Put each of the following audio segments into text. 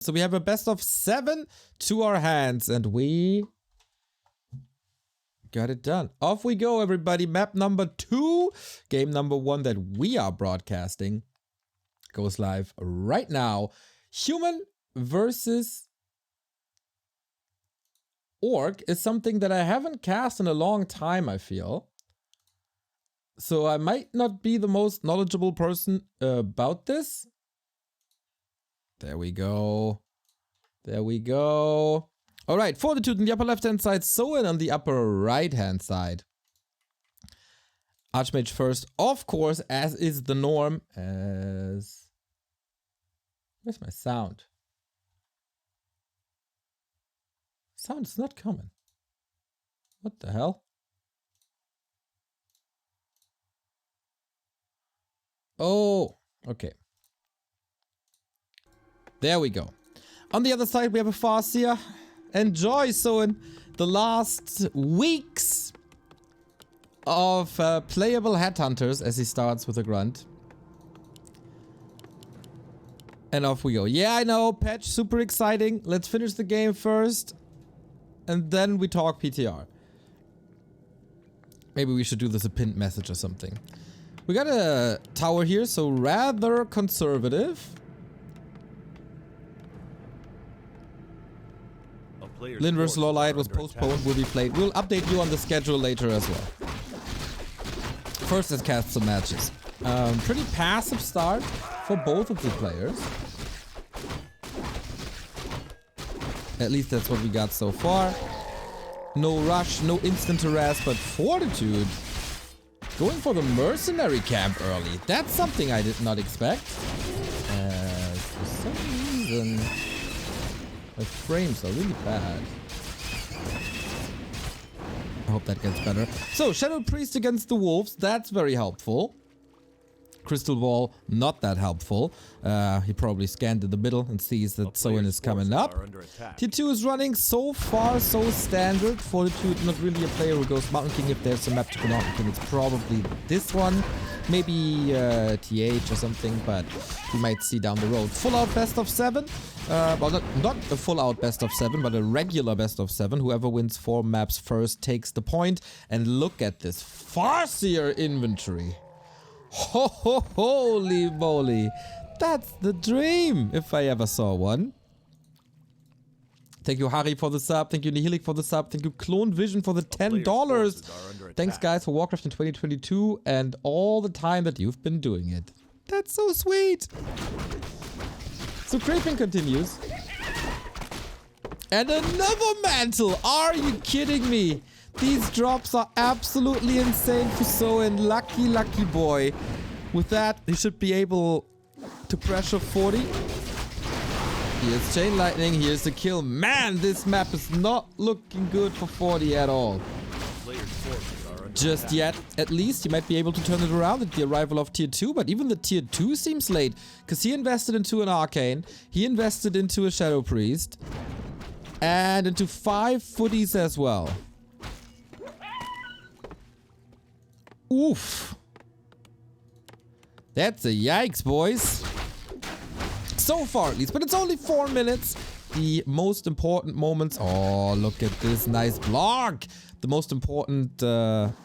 So we have a best of 7 to our hands, and we got it done. Off we go, everybody. Map number 2, game number 1 that we are broadcasting, goes live right now. Human versus Orc is something that I haven't cast in a long time, I feel. So I might not be the most knowledgeable person about this. There we go. There we go. All right, Fortitude on the upper left-hand side, Soen on the upper right-hand side. Archmage first, of course, as is the norm. Where's my sound? Sound is not coming. What the hell? Oh, okay. There we go. On the other side, we have a Farseer. Enjoy, Soen, the last weeks of playable headhunters, as he starts with a grunt. And off we go. Yeah, I know, patch, super exciting. Let's finish the game first, and then we talk PTR. Maybe we should do this a pinned message or something. We got a tower here, so rather conservative. Lin vs. Lawlight was postponed, will be played. We'll update you on the schedule later as well. First, let's cast some matches. Pretty passive start for both of the players. At least that's what we got so far. No rush, no instant harass, but Fortitude going for the mercenary camp early. That's something I did not expect. For some reason, my frames are really bad. I hope that gets better. So, Shadow Priest against the Wolves. That's very helpful. Crystal Ball, not that helpful. He probably scanned in the middle and sees that Soen is coming up. Tier 2 is running so far, so standard. Fortitude, not really a player who goes Mountain King. If there's a map to go Mountain King, it's probably this one. Maybe TH or something, but we might see down the road. Full out best of 7. Well, not a full out best of 7, but a regular best of 7. Whoever wins 4 maps first takes the point. And look at this Farseer inventory. Holy moly. That's the dream, if I ever saw one. Thank you, Harry, for the sub. Thank you, Nihilik, for the sub. Thank you, Clone Vision, for the $10. Thanks, guys, for Warcraft in 2022 and all the time that you've been doing it. That's so sweet. So creeping continues. And another mantle. Are you kidding me? These drops are absolutely insane for Soen. Lucky, lucky boy. With that, he should be able to pressure 40. Here's Chain Lightning. Here's the kill. Man, this map is not looking good for 40 at all. Just yet. At least he might be able to turn it around at the arrival of Tier 2. But even the Tier 2 seems late. Because he invested into an Arcane. He invested into a Shadow Priest. And into 5 footies as well. Oof. That's a yikes, boys. So far, at least. But it's only 4 minutes. The most important moments. Oh, look at this nice block. The most important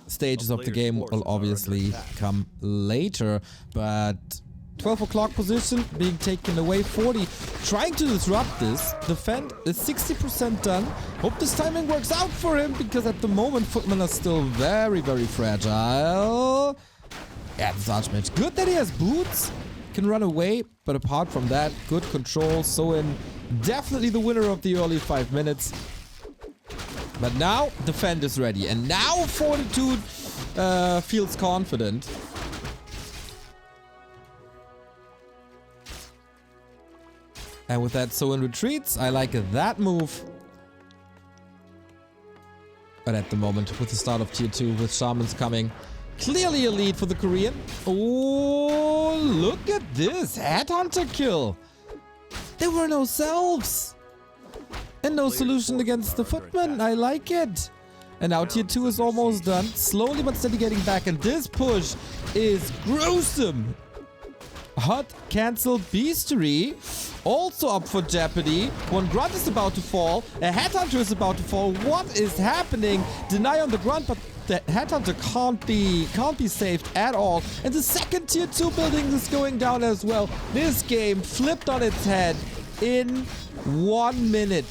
stages of the game will obviously come later. But 12 o'clock position being taken away. 40 trying to disrupt this. Defend is 60% done. Hope this timing works out for him, because at the moment footmen are still very, very fragile. Yeah, this Archmage. Good that he has boots. Can run away, but apart from that, good control. Soen definitely the winner of the early 5 minutes. But now Defend is ready, and now Fortitude feels confident. And with that, Soen retreats. I like that move. But at the moment, with the start of Tier 2, with Shamans coming, clearly a lead for the Korean. Oh, look at this. Headhunter kill. There were no selves. And no solution against the footmen. I like it. And now Tier 2 is almost done. Slowly but steady getting back. And this push is gruesome. Hot cancel beastery. also up for jeopardy. One grunt is about to fall. A headhunter is about to fall. What is happening? Deny on the grunt, but the headhunter can't be saved at all. And the second tier 2 building is going down as well. This game flipped on its head in 1 minute.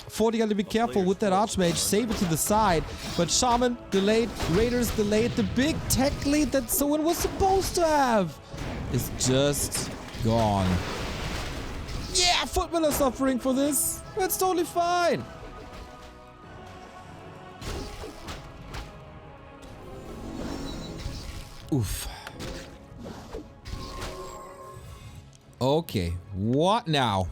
40 got to be careful with that Archmage. Save it to the side. But Shaman delayed. Raiders delayed. The big tech lead that Soen was supposed to have is just gone. Yeah, Footmen are suffering for this. It's totally fine. Oof. Okay, what now?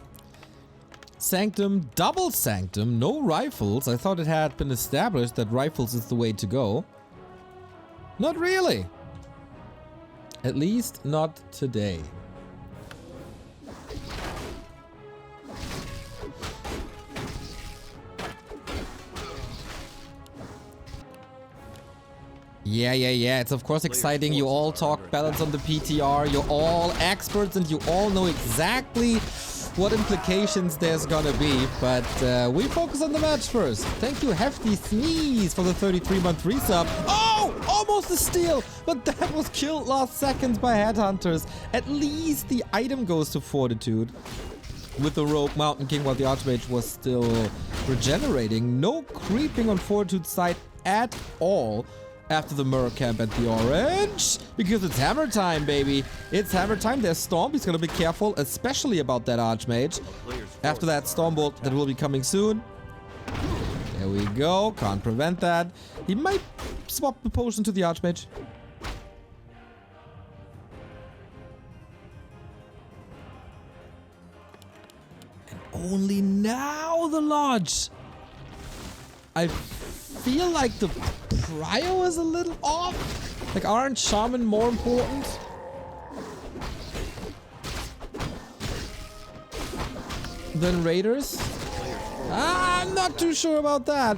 Sanctum, double Sanctum, no rifles. I thought it had been established that rifles is the way to go. Not really. At least not today. Yeah. It's of course exciting. You all talk balance on the PTR. You're all experts and you all know exactly what implications there's gonna be. But we focus on the match first. Thank you, Hefty Sneeze, for the 33-month resub. Oh! Almost a steal! But that was killed last seconds by headhunters. At least the item goes to Fortitude. With the Rogue Mountain King while the Archmage was still regenerating. No creeping on Fortitude's side at all. After the Mirror Camp at the Orange, because it's hammer time, baby. It's hammer time. There's Storm. He's gonna be careful, especially about that Archmage. After that Storm Bolt that will be coming soon. There we go. Can't prevent that. He might swap the potion to the Archmage. And only now the Lodge. I feel like the Prio is a little off. Like, aren't Shaman more important? Than Raiders? I'm not too sure about that.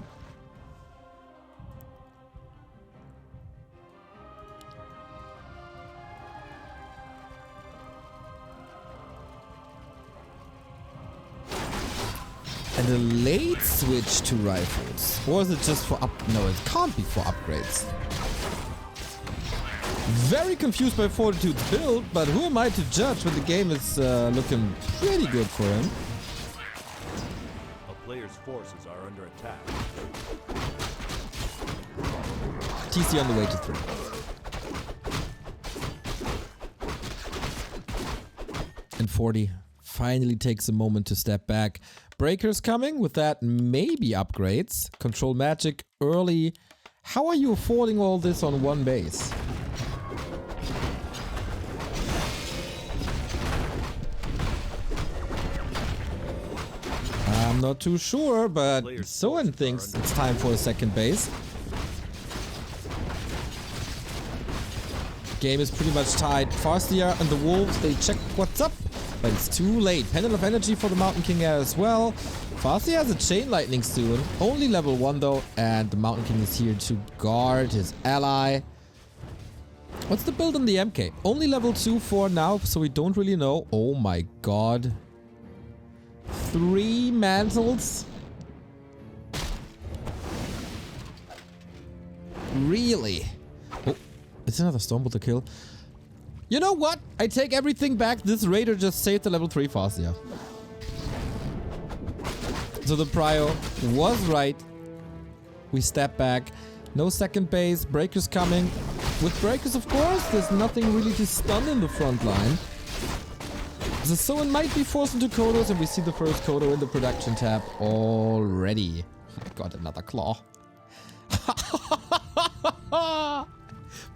And a late switch to rifles. Or is it just for No, it can't be for upgrades. Very confused by Fortitude's build, but who am I to judge when the game is looking pretty good for him? A player's forces are under attack. TC on the way to 3. And 40 finally takes a moment to step back. Breakers coming, with that maybe upgrades. Control magic early. How are you affording all this on one base? I'm not too sure, but Soen thinks it's time for a second base. Game is pretty much tied. Farseer and the Wolves, they check what's up. But it's too late. Pendant of Energy for the Mountain King as well. Farseer has a Chain Lightning soon. Only level 1 though. And the Mountain King is here to guard his ally. What's the build on the MK? Only level 2 for now, so we don't really know. Oh my god. 3 mantles? Really? Oh, it's another Stormbolt to kill. You know what? I take everything back. This Raider just saved the level 3 Farseer. So the Prio was right. We step back. No second base. Breakers coming. With Breakers, of course, there's nothing really to stun in the front line. The Soen might be forced into Kodos, and we see the first Kodo in the production tab already. Oh my god, another claw.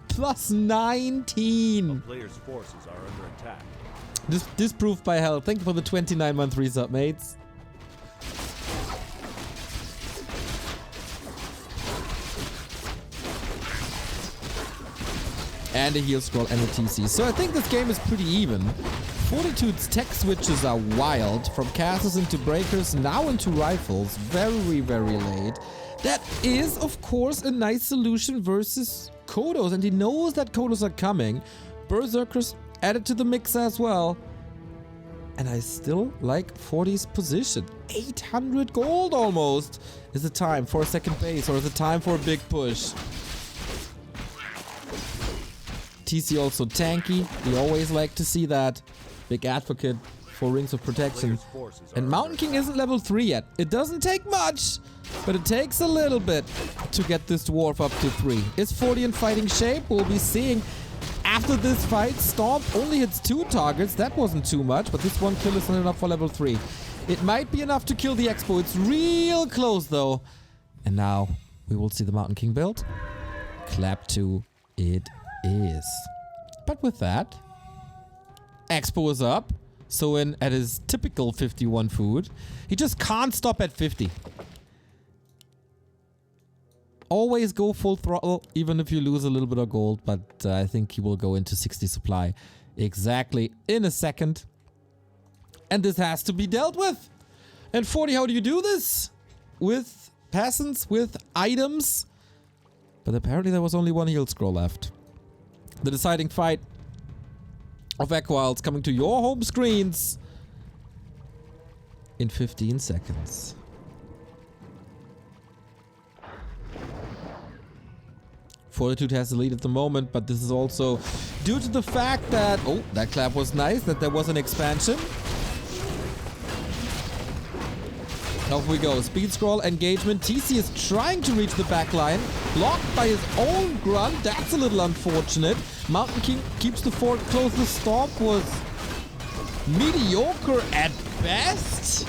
Plus 19. Players' forces are under attack. Disproved by hell. Thank you for the 29-month resub, mates. And a heal scroll and a TC. So I think this game is pretty even. Fortitude's tech switches are wild. From casters into breakers, now into rifles. Very, very late. That is, of course, a nice solution versus Kodos. And he knows that Kodos are coming. Berserkers added to the mix as well. And I still like 40's position. 800 gold almost. Is it time for a second base or is it time for a big push? TC also tanky. We always like to see that. Big advocate for rings of protection. And Mountain King isn't level 3 yet. It doesn't take much, but it takes a little bit to get this dwarf up to 3. Is 40 in fighting shape? We'll be seeing. After this fight, Stomp only hits 2 targets. That wasn't too much, but this one kill is not enough for level 3. It might be enough to kill the Expo. It's real close, though. And now we will see the Mountain King build. Clap 2 it is. But with that, Expo is up. Soen at his typical 51 food. He just can't stop at 50. Always go full throttle, even if you lose a little bit of gold. But I think he will go into 60 supply exactly in a second. And this has to be dealt with. And 40, how do you do this? With peasants, with items. But apparently there was only one heal scroll left. The deciding fight of Equilds coming to your home screens in 15 seconds. Fortitude has the lead at the moment, but this is also due to the fact that... Oh, that clap was nice, that there was an expansion. Off we go. Speed scroll engagement. TC is trying to reach the back line. Blocked by his own grunt. That's a little unfortunate. Mountain King keeps the fort close. The stomp was mediocre at best.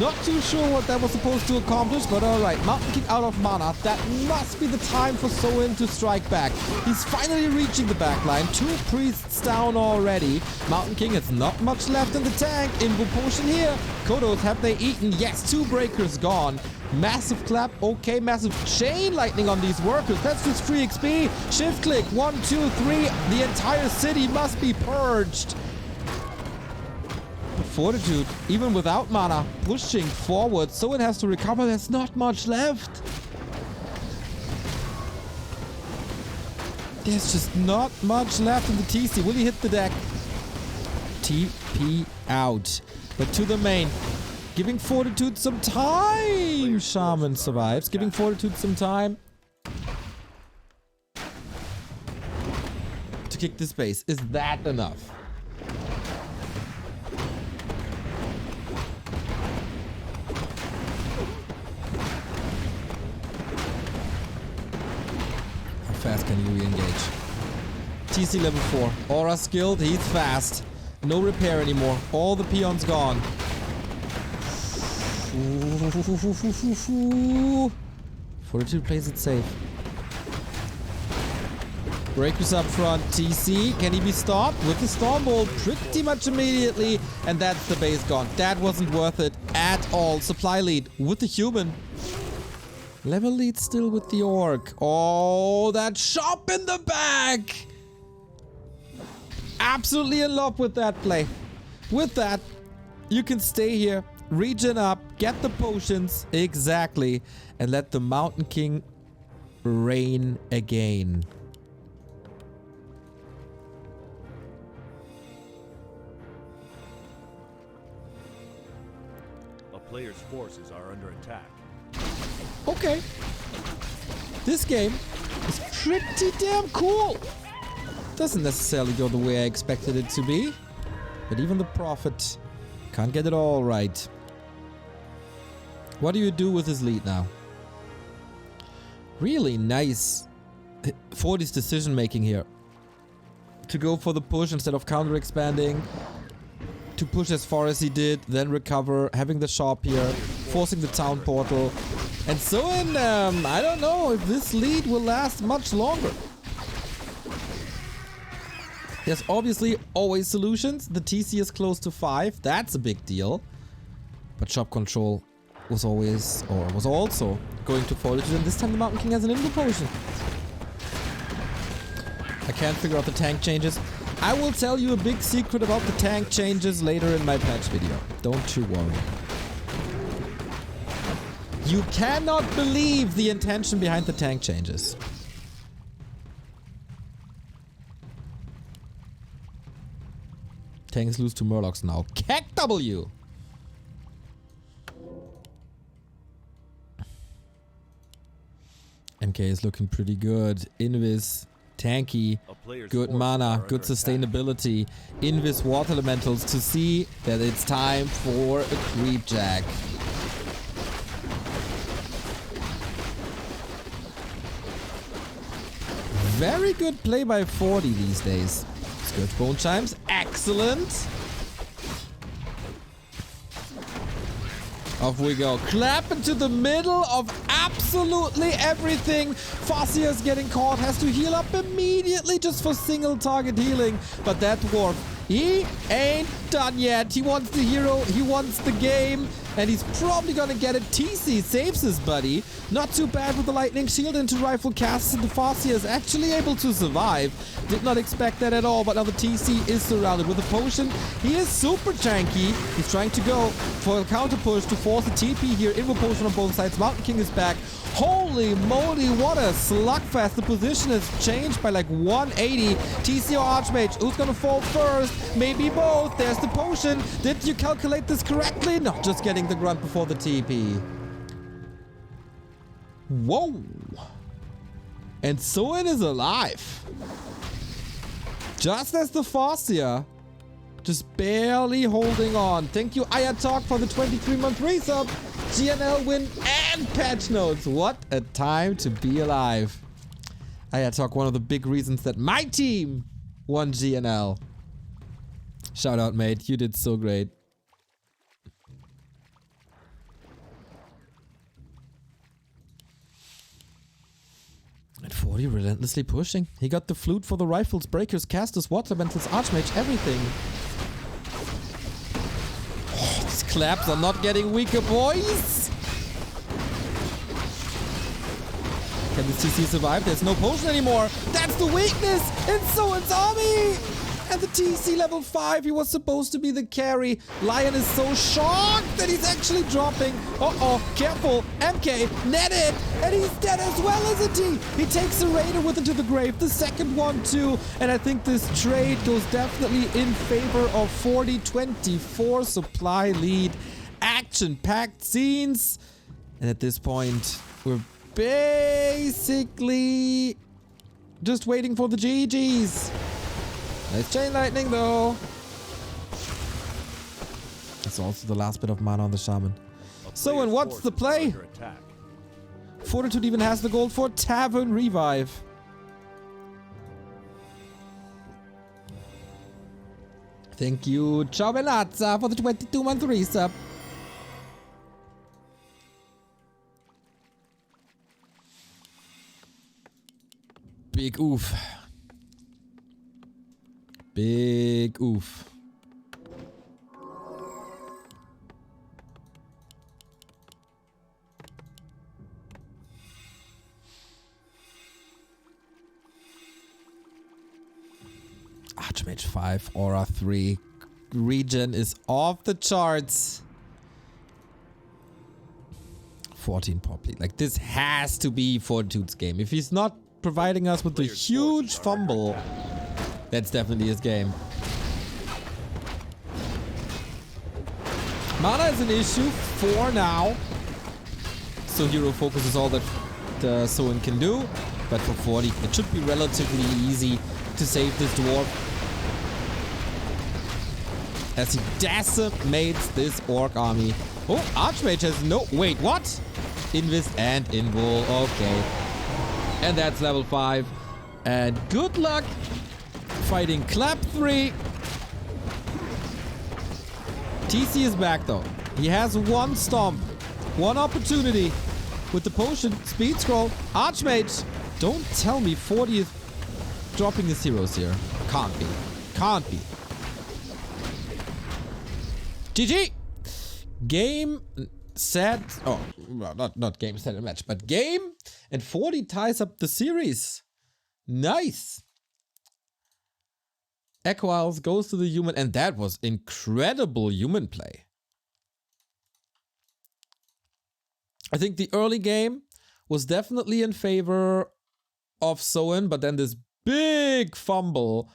Not too sure what that was supposed to accomplish, but alright. Mountain King out of mana. That must be the time for Soen to strike back. He's finally reaching the backline. 2 priests down already. Mountain King has not much left in the tank. Invo potion here. Kodos, have they eaten? Yes, 2 breakers gone. Massive clap. Okay, massive chain lightning on these workers. That's just free XP. Shift click. 1, 2, 3. The entire city must be purged. Fortitude, even without mana, pushing forward, so it has to recover. There's not much left. There's just not much left in the TC. Will he hit the deck? TP out. But to the main. Giving Fortitude some time. Shaman survives. Giving Fortitude some time to kick this base. Is that enough? Fast can you re-engage? TC level 4. Aura skilled. He's fast. No repair anymore. All the peons gone. Fortitude plays it safe. Breakers up front. TC. Can he be stopped? With the Stormbolt pretty much immediately. And that's the base gone. That wasn't worth it at all. Supply lead with the human. Level lead still with the orc. Oh, that shop in the back! Absolutely in love with that play. With that, you can stay here, regen up, get the potions, exactly, and let the Mountain King reign again. A player's forces are under attack. Okay. This game is pretty damn cool. Doesn't necessarily go the way I expected it to be. But even the Prophet can't get it all right. What do you do with his lead now? Really nice 40's decision making here. To go for the push instead of counter expanding. To push as far as he did, then recover, having the shop here, forcing the town portal. And Soen, I don't know if this lead will last much longer. There's obviously always solutions. The TC is close to 5. That's a big deal. But shop control was always, or was also going to Fortitude. And this time the Mountain King has an Invo potion. I can't figure out the tank changes. I will tell you a big secret about the tank changes later in my patch video. Don't you worry. You cannot believe the intention behind the tank changes. Tanks lose to Murlocs now. Keck W! MK is looking pretty good. Invis, tanky, good mana, good sustainability. Invis water elementals to see that it's time for a creep jack. Very good play by 40 these days. Scourge Bone Chimes, excellent. Off we go. Clap into the middle of absolutely everything. Farseer's getting caught. Has to heal up immediately just for single target healing. But that dwarf, he ain't done yet. He wants the hero. He wants the game. And he's probably gonna get it. TC saves his buddy. Not too bad with the lightning shield into rifle casts. And the Farseer is actually able to survive. Did not expect that at all. But now the TC is surrounded with a potion. He is super tanky. He's trying to go for a counter push to force a TP here. Invo potion on both sides. Mountain King is back. Holy moly, what a slugfest. The position has changed by like 180. TC or Archmage, who's gonna fall first? Maybe both. There's the potion. Did you calculate this correctly? No, just getting the grunt before the TP. Whoa. And Soen is alive. Just as the Farseer. Just barely holding on. Thank you, Ayatalk, for the 23-month resub. GNL win and patch notes. What a time to be alive. Ayatalk, one of the big reasons that my team won GNL. Shout out, mate. You did so great. At 40, relentlessly pushing. He got the flute for the rifles, breakers, casters, water elementals, archmage, everything. Oh, these claps are not getting weaker, boys. Can this TC survive? There's no potion anymore. That's the weakness in Soen's army. And the TC level 5, he was supposed to be the carry. Lion is so shocked that he's actually dropping. Uh-oh, careful. MK, netted, and he's dead as well as a T. He takes the Raider with him to the grave, the second one too. And I think this trade goes definitely in favor of 40-24 supply lead. Action-packed scenes. And at this point, we're basically just waiting for the GGs. Nice chain lightning though. That's also the last bit of mana on the shaman. So, and what's the play? Fortitude even has the gold for Tavern Revive. Thank you, Ciao Belazza, for the 22-month resub. Big oof. Big oof. Archmage 5, Aura 3. Regen is off the charts. 14 pop lead. Like, this has to be Fortitude's game. If he's not providing us with a huge fumble, that's definitely his game. Mana is an issue for now. So hero focus is all that Soen can do. But for 40, it should be relatively easy to save this dwarf. As he decimates this orc army. Oh, Archmage has no... Wait, what? Invis and Invul. Okay. And that's level 5. And good luck fighting Clap 3. TC is back though. He has one stomp. One opportunity. With the potion. Speed scroll. Archmage. Don't tell me 40 is dropping his heroes here. Can't be. Can't be. GG! Game, set... Oh, not game, set, and match. But game and 40 ties up the series. Nice! Echo Isles goes to the human, and that was incredible human play. I think the early game was definitely in favor of Soen, but then this big fumble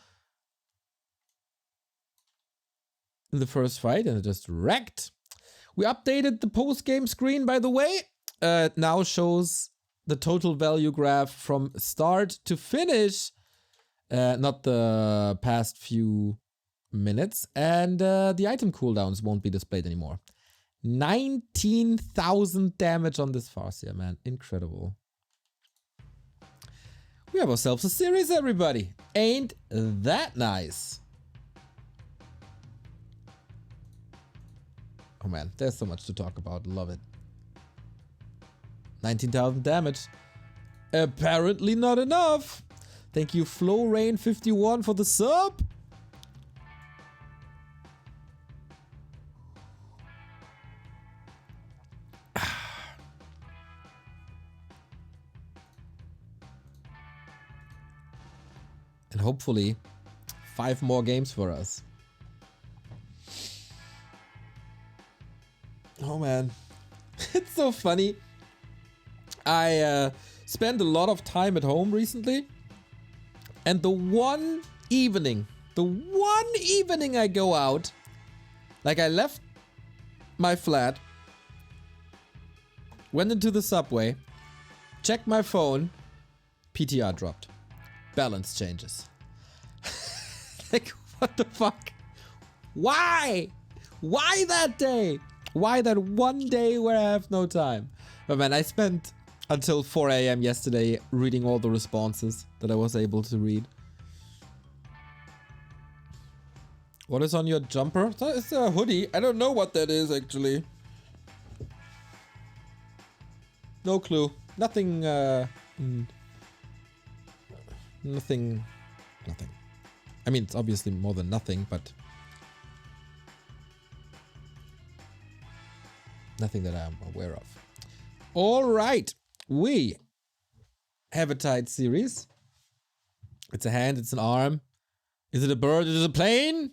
in the first fight and it just wrecked. We updated the post-game screen, by the way. It now shows the total value graph from start to finish. Not the past few minutes. And the item cooldowns won't be displayed anymore. 19,000 damage on this Farseer, man. Incredible. We have ourselves a series, everybody. Ain't that nice? Oh man, there's so much to talk about. Love it. 19,000 damage. Apparently not enough. Thank you, FlowRain51 for the sub. And hopefully 5 more games for us. Oh man, it's so funny. I spent a lot of time at home recently, and the one evening I go out, like I left my flat, went into the subway, checked my phone, PTR dropped. Balance changes. Like, what the fuck? Why? Why that day? Why that one day where I have no time? But man, I spent until 4 AM yesterday reading all the responses that I was able to read. What is on your jumper? It's a hoodie. I don't know what that is actually. No clue. Nothing, Nothing. I mean, it's obviously more than nothing, but nothing that I'm aware of. All right, we have a tight series. It's a hand, it's an arm. Is it a bird? Is it a plane?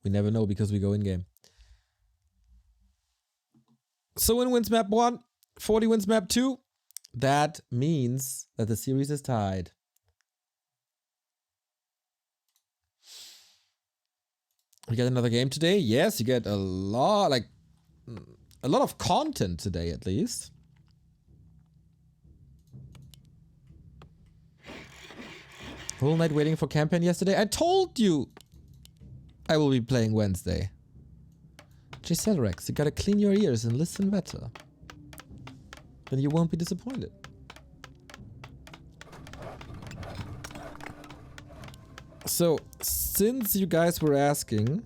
We never know because we go in game. Soen wins map 1, 40 wins map 2. That means that the series is tied. We get another game today. Yes, you get a lot of content today at least. Whole night waiting for campaign yesterday. I told you I will be playing Wednesday. J-Celrex, you gotta clean your ears and listen better. Then you won't be disappointed. So, since you guys were asking,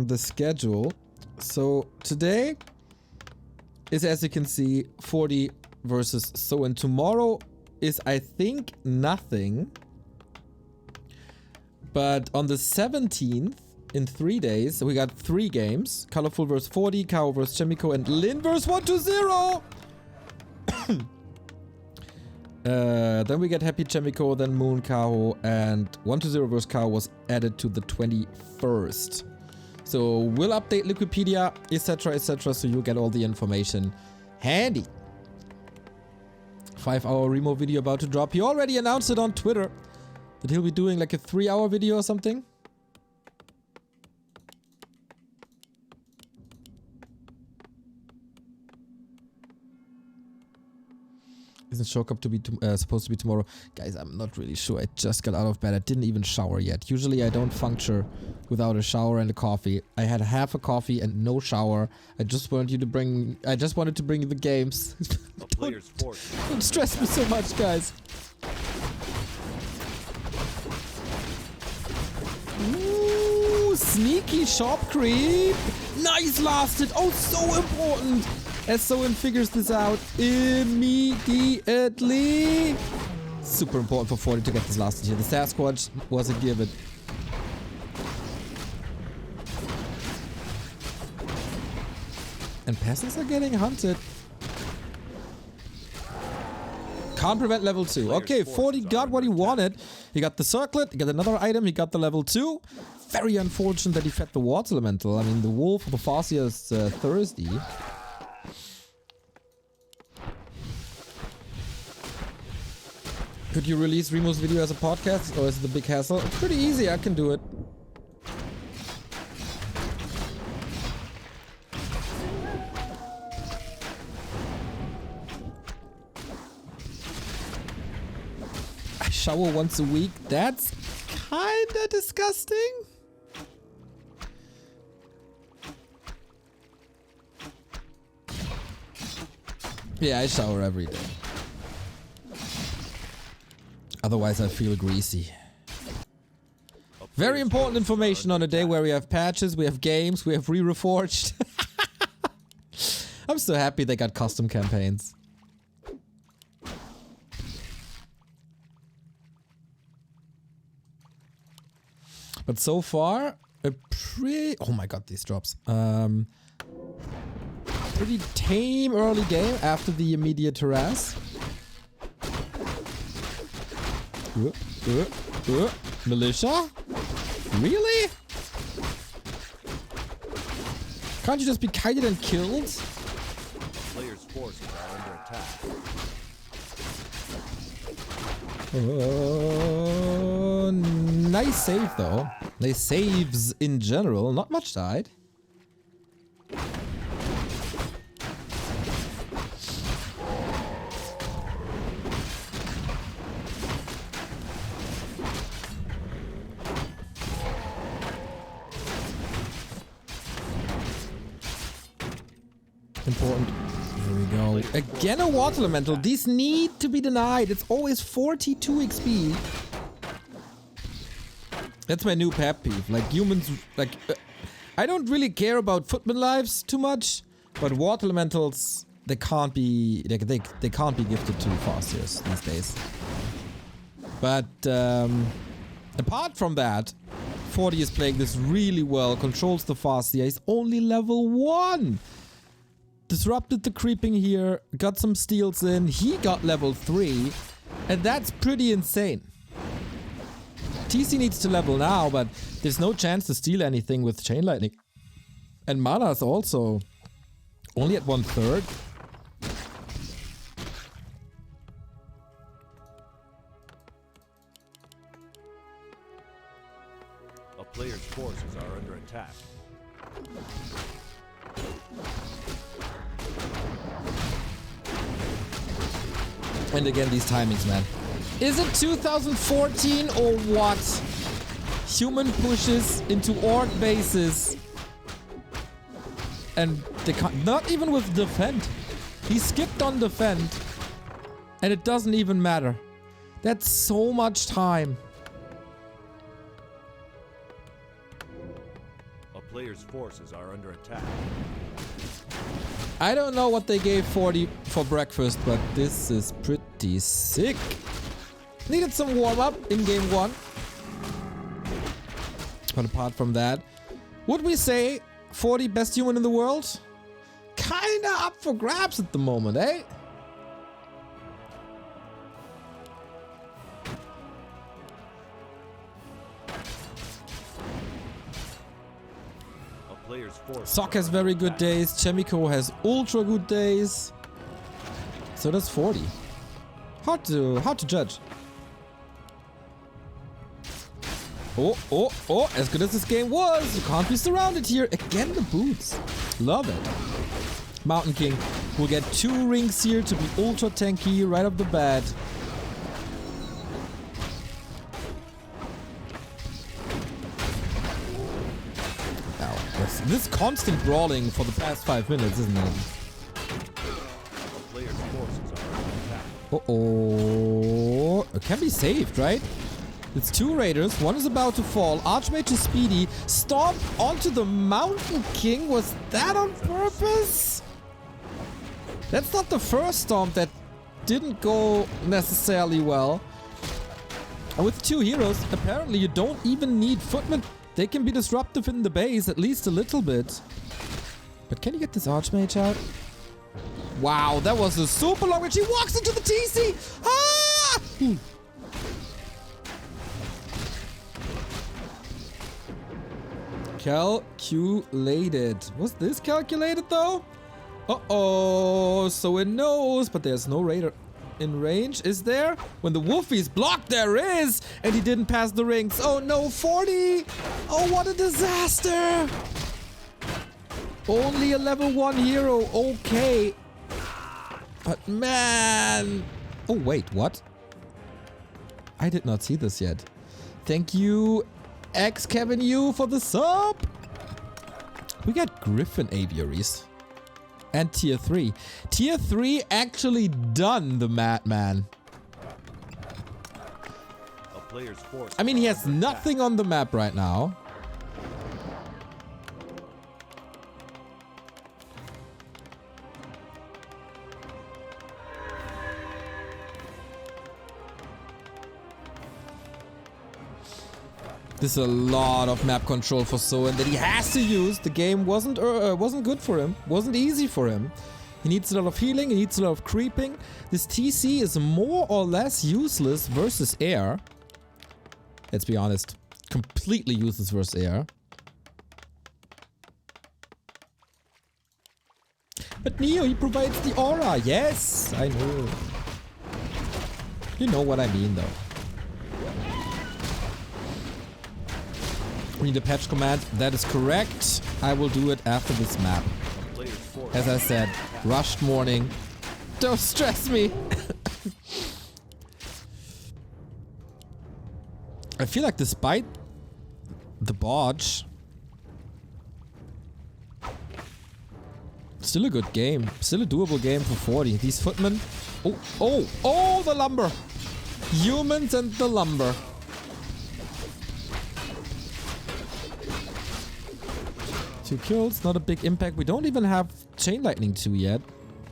the schedule. So today is, as you can see, 40 versus Soen. Tomorrow is, I think, nothing. But on the 17th, in 3 days, we got 3 games. Colorful vs 40, Kao vs Chemico, and Lin vs 120! Then we get Happy Chemico, then Moon Kao, and 120 vs Kao was added to the 21st. So we'll update Wikipedia, etc., so you get all the information handy. 5-hour Remo video about to drop. He already announced it on Twitter that he'll be doing like a 3-hour video or something. Isn't Show Cup to be supposed to be tomorrow? Guys, I'm not really sure. I just got out of bed. I didn't even shower yet. Usually I don't function without a shower and a coffee. I had half a coffee and no shower. I just wanted to bring you the games. Don't stress me so much, guys. Ooh, sneaky shop creep. Nice last hit. Oh, so important. As Soen figures this out immediately. Super important for 40 to get this last hit here. The Sasquatch was a given. And peasants are getting hunted. Can't prevent level 2. Okay, 40 got what he wanted. He got the circlet, he got another item, he got the level 2. Very unfortunate that he fed the water elemental. I mean, the wolf of the Farseer is thirsty. Could you release Remo's video as a podcast, or is it a big hassle? It's pretty easy, I can do it. I shower once a week? That's kinda disgusting. Yeah, I shower every day. Otherwise, I feel greasy. Very important information on a day where we have patches, we have games, we have re-reforged. I'm so happy they got custom campaigns. But so far, a pretty... Oh my god, these drops. Pretty tame early game after the immediate harass. Militia? Really? Can't you just be kited and killed? Players' forces are under attack. Nice save though. Nice saves in general. Not much died. Important. Here we go. Again a water elemental. These need to be denied. It's always 42 XP. That's my new pet peeve. Like humans, like I don't really care about footman lives too much, but water elementals, they can't be they can't be gifted to Farseers these days. But apart from that, 40 is playing this really well. Controls the Farseer. He's only level 1. Disrupted the creeping here, got some steals in, he got level 3, and that's pretty insane. TC needs to level now, but there's no chance to steal anything with Chain Lightning. And mana's also only at 1/3. A player's forces are under attack. And again, these timings, man. Is it 2014 or what? Human pushes into orc bases. And they can't, not even with defend. He skipped on defend. And it doesn't even matter. That's so much time. A player's forces are under attack. I don't know what they gave 40 for breakfast, but this is pretty sick. Needed some warm-up in game 1. But apart from that, would we say 40 best human in the world? Kinda up for grabs at the moment, eh? Sock has very good days. Chemico has ultra good days. So does 40. Hard to judge. Oh, as good as this game was, you can't be surrounded here. Again, the boots. Love it. Mountain King will get 2 rings here to be ultra tanky right off the bat. This constant brawling for the past 5 minutes, isn't it? Uh-oh. It can be saved, right? It's 2 raiders. One is about to fall. Archmage is speedy. Stomp onto the Mountain King. Was that on purpose? That's not the first stomp that didn't go necessarily well. And with 2 heroes, apparently you don't even need footmen. They can be disruptive in the base, at least a little bit. But can you get this Archmage out? Wow, that was a super long range. He walks into the TC! Ah! Calculated. Was this calculated though? Uh-oh, so it knows, but there's no raider. in range? Is there? When the wolfie's blocked, there is! And he didn't pass the rings. Oh no, 40! Oh, what a disaster! Only a level 1 hero, okay. But man... Oh wait, what? I did not see this yet. Thank you, Kevin U for the sub! We got Griffin aviaries. And tier 3. Tier 3 actually done the madman. A player's force. I mean, he has nothing on the map right now. This is a lot of map control for Soen that he has to use. The game wasn't good for him. Wasn't easy for him. He needs a lot of healing. He needs a lot of creeping. This TC is more or less useless versus air. Let's be honest. Completely useless versus air. But Neo, he provides the aura. Yes, I know. You know what I mean, though. We need a patch command. That is correct. I will do it after this map. As I said, rushed morning. Don't stress me. I feel like despite the bodge, still a good game. Still a doable game for 40. These footmen. Oh, the lumber. Humans and the lumber. 2 kills, not a big impact. We don't even have Chain Lightning 2 yet.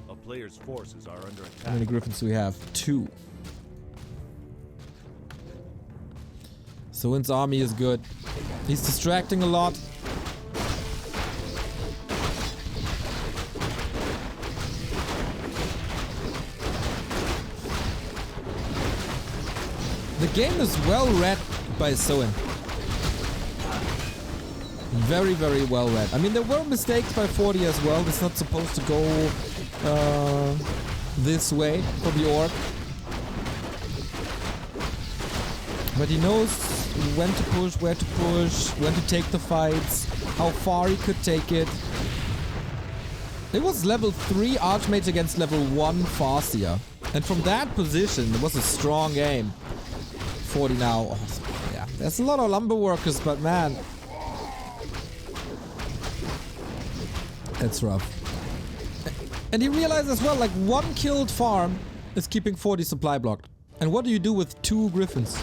A player's forces are under attack. How many Griffins do we have? 2. Soen's army is good. He's distracting a lot. The game is well read by Soen. Very, very well read. I mean, there were mistakes by 40 as well. It's not supposed to go this way for the orc. But he knows when to push, where to push, when to take the fights, how far he could take it. It was level 3 Archmage against level 1 Farseer. And from that position, it was a strong game. 40 now. Oh, yeah, there's a lot of lumber workers, but man... That's rough. And he realized as well, like 1 killed farm is keeping 40 supply blocked. And what do you do with 2 Griffins?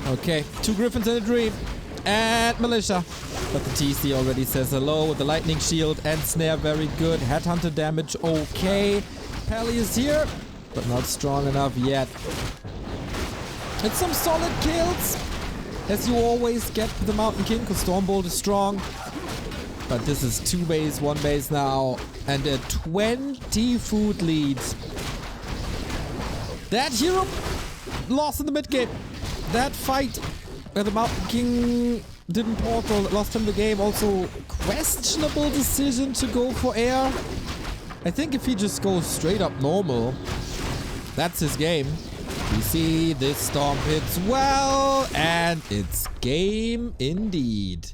Okay, 2 Griffins in a dream. And Militia. But the TC already says hello with the lightning shield and snare, very good. Headhunter damage, okay. Pally is here, but not strong enough yet. It's some solid kills, as you always get with the Mountain King, because Stormbolt is strong. But this is 2 base, 1 base now, and a 20 food lead. That hero lost in the mid game. That fight where the Mountain King didn't portal, lost him the game. Also, questionable decision to go for air. I think if he just goes straight up normal, that's his game. You see, this storm hits well, and it's game indeed.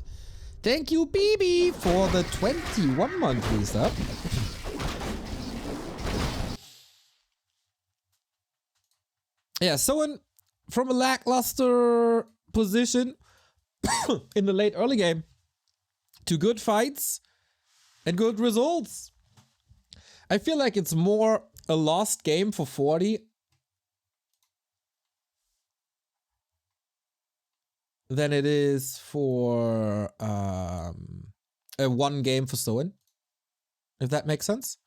Thank you, BB, for the 21 monthly sub. Yeah, Soen from a lackluster position in the late early game to good fights and good results. I feel like it's more a lost game for 40 than it is for a 1 game for Soen, if that makes sense.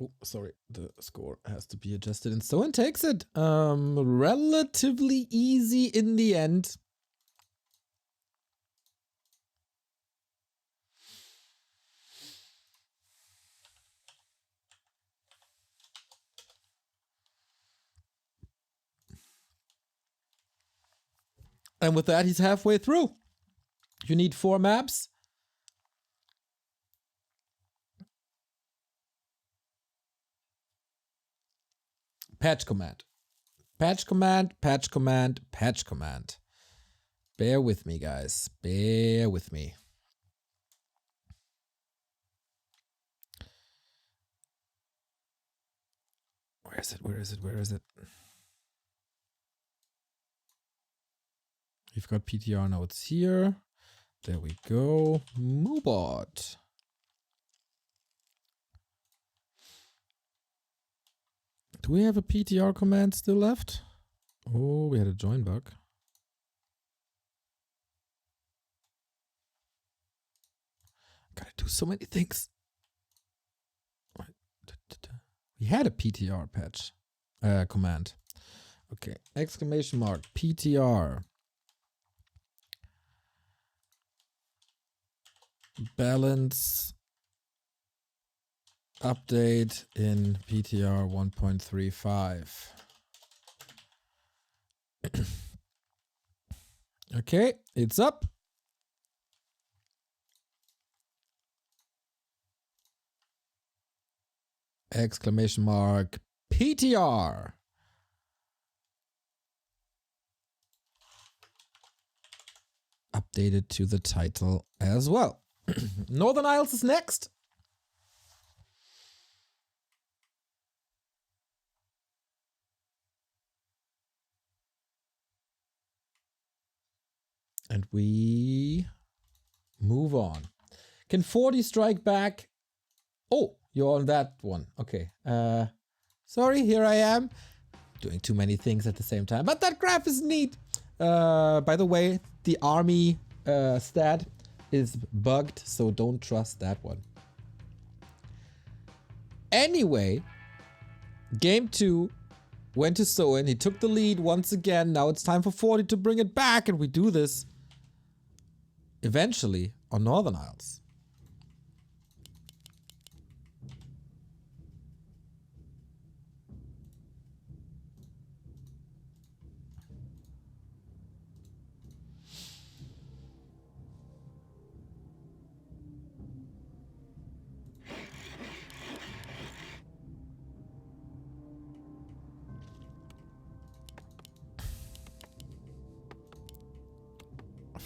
Oh, sorry, the score has to be adjusted, and Soen takes it relatively easy in the end. And with that, he's halfway through. You need 4 maps. Patch command. Patch command, patch command, patch command. Bear with me, guys. Bear with me. Where is it? Where is it? Where is it? We've got PTR nodes here. There we go. Moobot. Do we have a PTR command still left? Oh, we had a join bug. Gotta do so many things. We had a PTR patch command. Okay, exclamation mark PTR. Balance update in PTR 1.35. Okay, it's up. Exclamation mark PTR. Updated to the title as well. Northern Isles is next. And we move on. Can 40 strike back? Oh, you're on that one. Okay. Sorry, here I am. Doing too many things at the same time. But that graph is neat. By the way, the army stat is bugged, so don't trust that one. Anyway, game 2 went to Soen. He took the lead once again. Now it's time for 40 to bring it back, and we do this eventually on Northern Isles.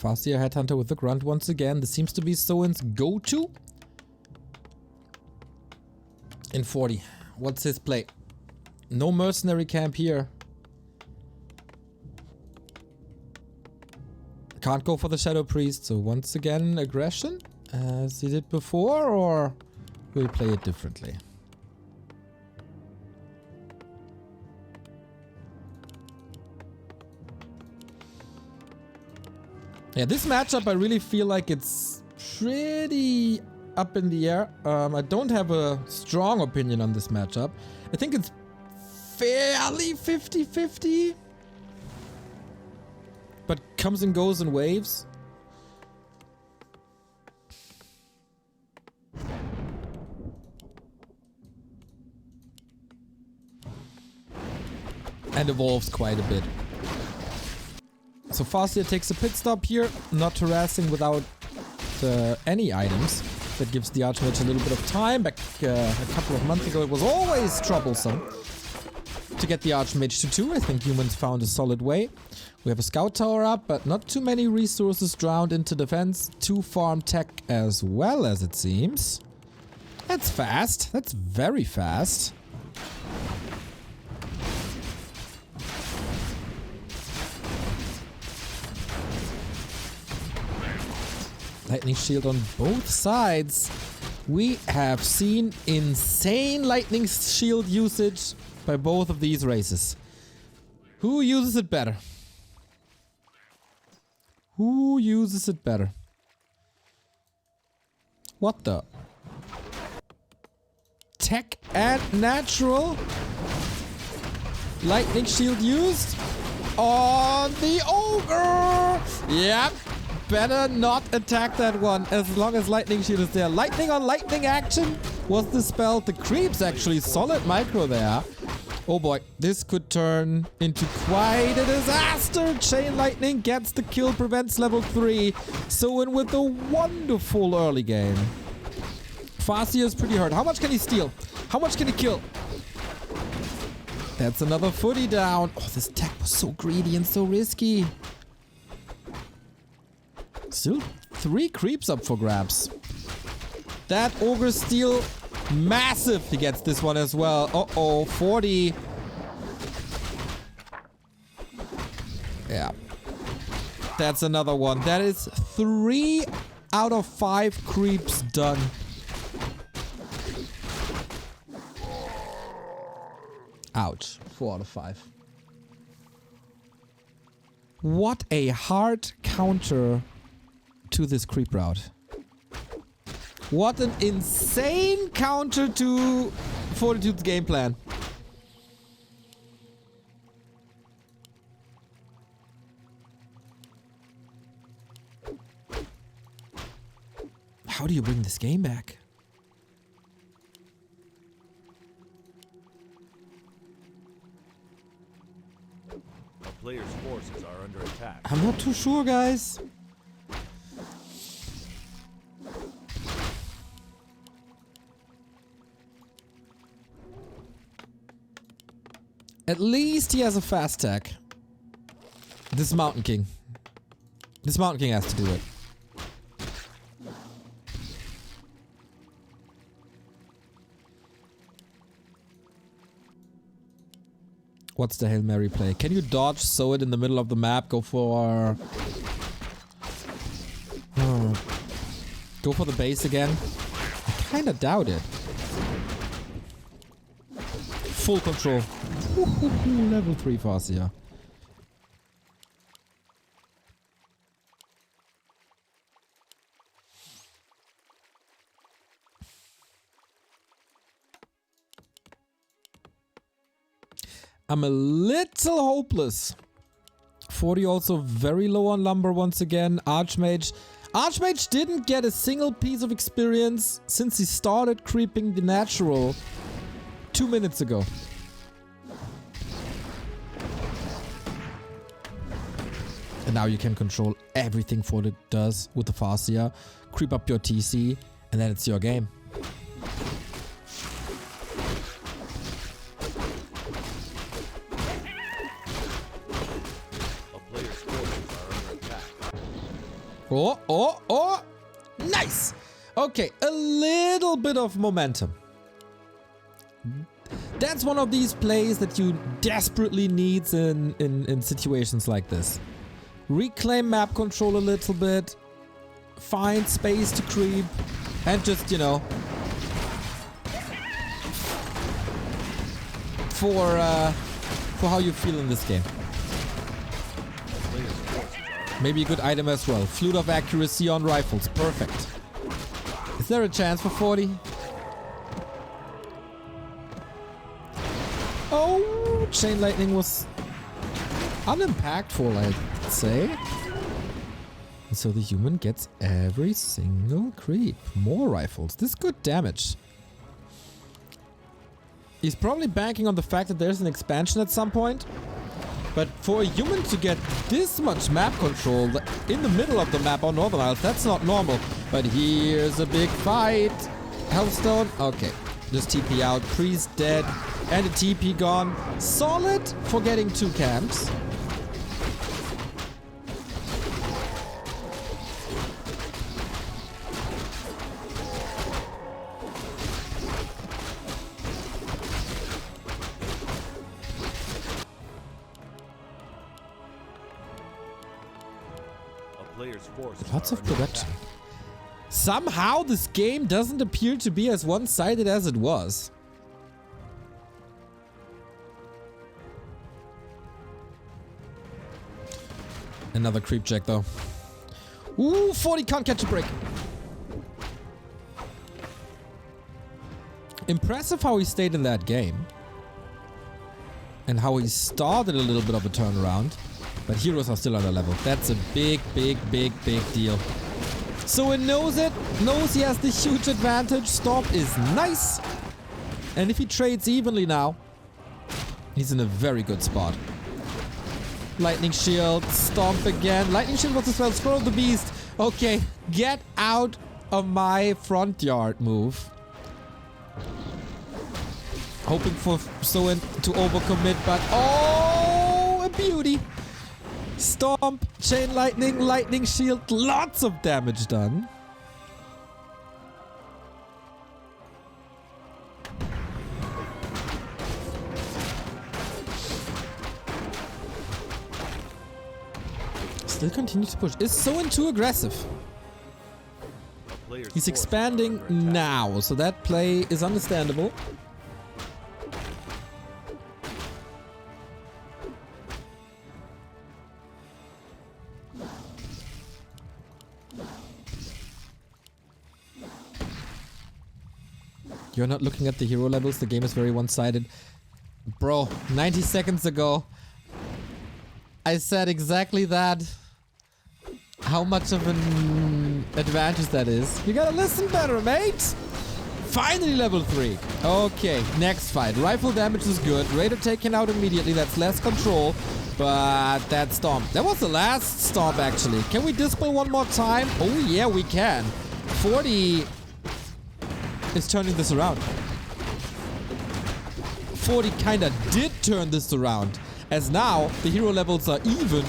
Farseer Headhunter with the grunt once again. This seems to be Soen's go-to. In 40. What's his play? No mercenary camp here. Can't go for the Shadow Priest, so once again aggression as he did before, or will he play it differently? Yeah, this matchup I really feel like it's pretty up in the air. I don't have a strong opinion on this matchup. I think it's fairly 50-50. But comes and goes in waves. And evolves quite a bit. So Farseer takes a pit stop here, not harassing without any items. That gives the Archmage a little bit of time. Back a couple of months ago it was always troublesome to get the Archmage to 2. I think humans found a solid way. We have a scout tower up, but not too many resources drowned into defense. 2 farm tech as well, as it seems. That's fast. That's very fast. Lightning shield on both sides. We have seen insane lightning shield usage by both of these races. Who uses it better? Who uses it better? What the? Tech and natural? Lightning shield used on the ogre! Yep. Better not attack that one as long as lightning shield is there. Lightning on lightning action was dispelled. The creeps actually solid micro there. Oh boy, this could turn into quite a disaster. Chain Lightning gets the kill, prevents level 3. Soen with a wonderful early game. Farseer is pretty hurt. How much can he steal? How much can he kill? That's another footy down. Oh, this tech was so greedy and so risky. Still 3 creeps up for grabs. That Ogre steal, massive. He gets this one as well. Uh-oh, 40. Yeah. That's another one. That is 3 out of 5 creeps done. Ouch. 4 out of 5. What a hard counter to this creep route. What an insane counter to Fortitude's game plan. How do you bring this game back? A player's forces are under attack. I'm not too sure, guys. At least he has a fast tech. This Mountain King. This Mountain King has to do it. What's the Hail Mary play? Can you dodge, sow it in the middle of the map? Go for... Go for the base again? I kinda doubt it. Full control. Level 3 Farseer. I'm a little hopeless. 40 also very low on lumber once again. Archmage. Archmage didn't get a single piece of experience since he started creeping the natural 2 minutes ago. And now you can control everything Fortitude does with the Farseer. Creep up your TC and then it's your game. Oh, oh, oh! Nice! Okay, a little bit of momentum. That's one of these plays that you desperately need in situations like this. Reclaim map control a little bit. Find space to creep. And just, you know... For how you feel in this game. Maybe a good item as well. Flute of accuracy on rifles. Perfect. Is there a chance for 40? Oh, Chain Lightning was unimpactful, I'd say. And so the human gets every single creep. More rifles. This is good damage. He's probably banking on the fact that there's an expansion at some point. But for a human to get this much map control in the middle of the map on Northern Isles, that's not normal. But here's a big fight. Hellstone. Okay. Just TP out. Priest dead. And a TP gone. Solid for getting 2 camps. Lots of production. Somehow this game doesn't appear to be as one-sided as it was. Another creep check though. Ooh, 40 can't catch a break. Impressive how he stayed in that game. And how he started a little bit of a turnaround. But heroes are still on the level. That's a big, big, big, big deal. Soen knows it. Knows he has the huge advantage. Stop is nice. And if he trades evenly now, He's in a very good spot. Lightning shield, stomp again. Lightning shield was as well. Scroll the beast. Okay, get out of my front yard move. Hoping for Soen to overcommit, but oh, a beauty. Stomp, chain lightning, lightning shield, lots of damage done. Still continues to push. Is Soen too aggressive? He's expanding now, so that play is understandable. You're not looking at the hero levels. The game is very one-sided. Bro, 90 seconds ago, I said exactly that. How much of an advantage that is. You gotta listen better, mate. Finally level 3. Okay, next fight. Rifle damage is good. Raider taken out immediately. That's less control. But that stomp. That was the last stomp, actually. Can we dispel one more time? Oh, yeah, we can. 40 is turning this around. 40 kinda did turn this around. As now, the hero levels are even.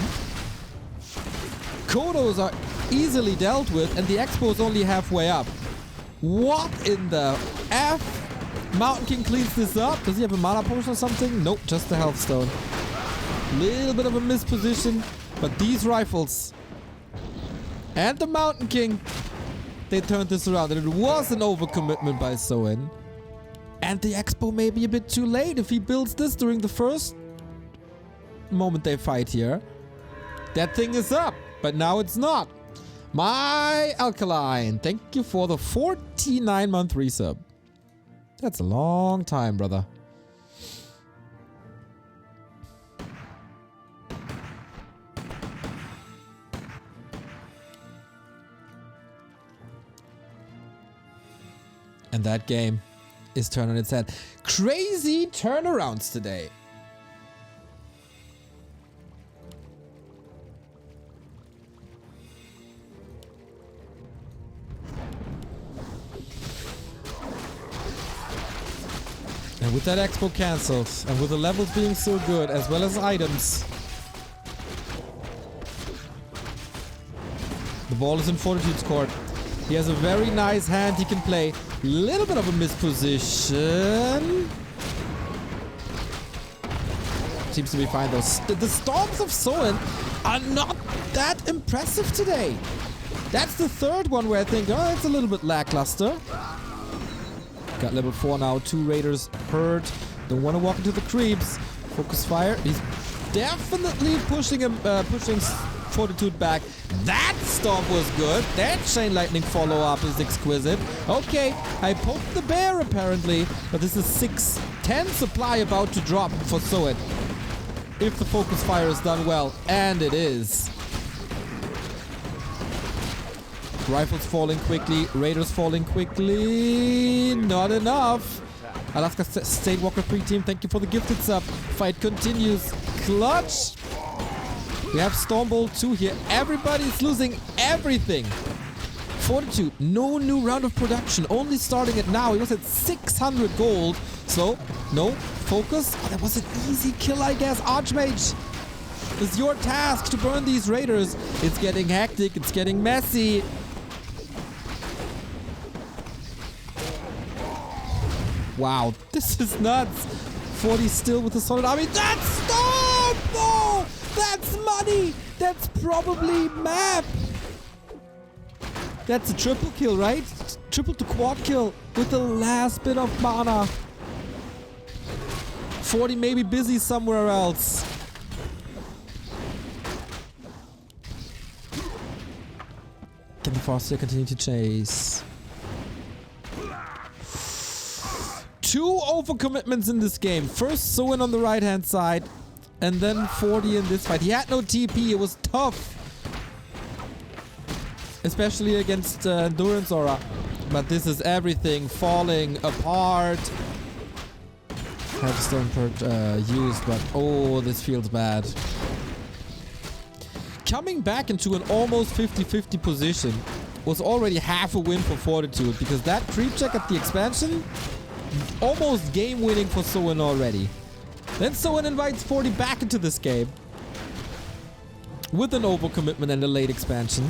Kodos are easily dealt with, and the Expo is only halfway up. What in the F? Mountain King cleans this up. Does he have a mana potion or something? Nope, just the health stone. Little bit of a misposition, but these rifles and the Mountain King, they turned this around, and it was an overcommitment by Soen. And the Expo may be a bit too late if he builds this during the first moment they fight here. That thing is up, but now it's not. My Alkaline, thank you for the 49-month resub. That's a long time, brother. And that game is turned on its head. Crazy turnarounds today. And with that Expo cancelled, and with the levels being so good, as well as items, the ball is in Fortitude's court. He has a very nice hand he can play. Little bit of a misposition. Seems to be fine though. The storms of Soen are not that impressive today. That's the third one where I think, oh, it's a little bit lackluster. Got level 4 now. 2 raiders hurt. Don't want to walk into the creeps. Focus fire. He's definitely pushing him, pushing Fortitude back. That stomp was good. That chain lightning follow-up is exquisite. Okay, I poked the bear apparently, but this is 610 supply about to drop for Soen. If the focus fire is done well, and it is. Rifles falling quickly, raiders falling quickly. Not enough. Alaska State Walker Free Team, thank you for the gifted sub. Fight continues. Clutch. We have Stormbolt 2 here. Everybody's losing everything. Fortitude, no new round of production. Only starting it now. He was at 600 gold. So, no. Focus. Oh, that was an easy kill, I guess. Archmage, it's your task to burn these raiders. It's getting hectic. It's getting messy. Wow, this is nuts. 40 still with a solid army. That's stop! No! That's money! That's probably map! That's a triple kill, right? Triple to quad kill with the last bit of mana. 40 may be busy somewhere else. Can the Farseer continue to chase? 2 overcommitments in this game. First Soen on the right hand side, and then 40 in this fight. He had no TP, it was tough. Especially against Endurance Aura. But this is everything falling apart. Headstone used, but oh, this feels bad. Coming back into an almost 50-50 position was already half a win for Fortitude, because that creep check at the expansion, almost game winning for Soen already. Then Soen invites 40 back into this game with an overcommitment and a late expansion.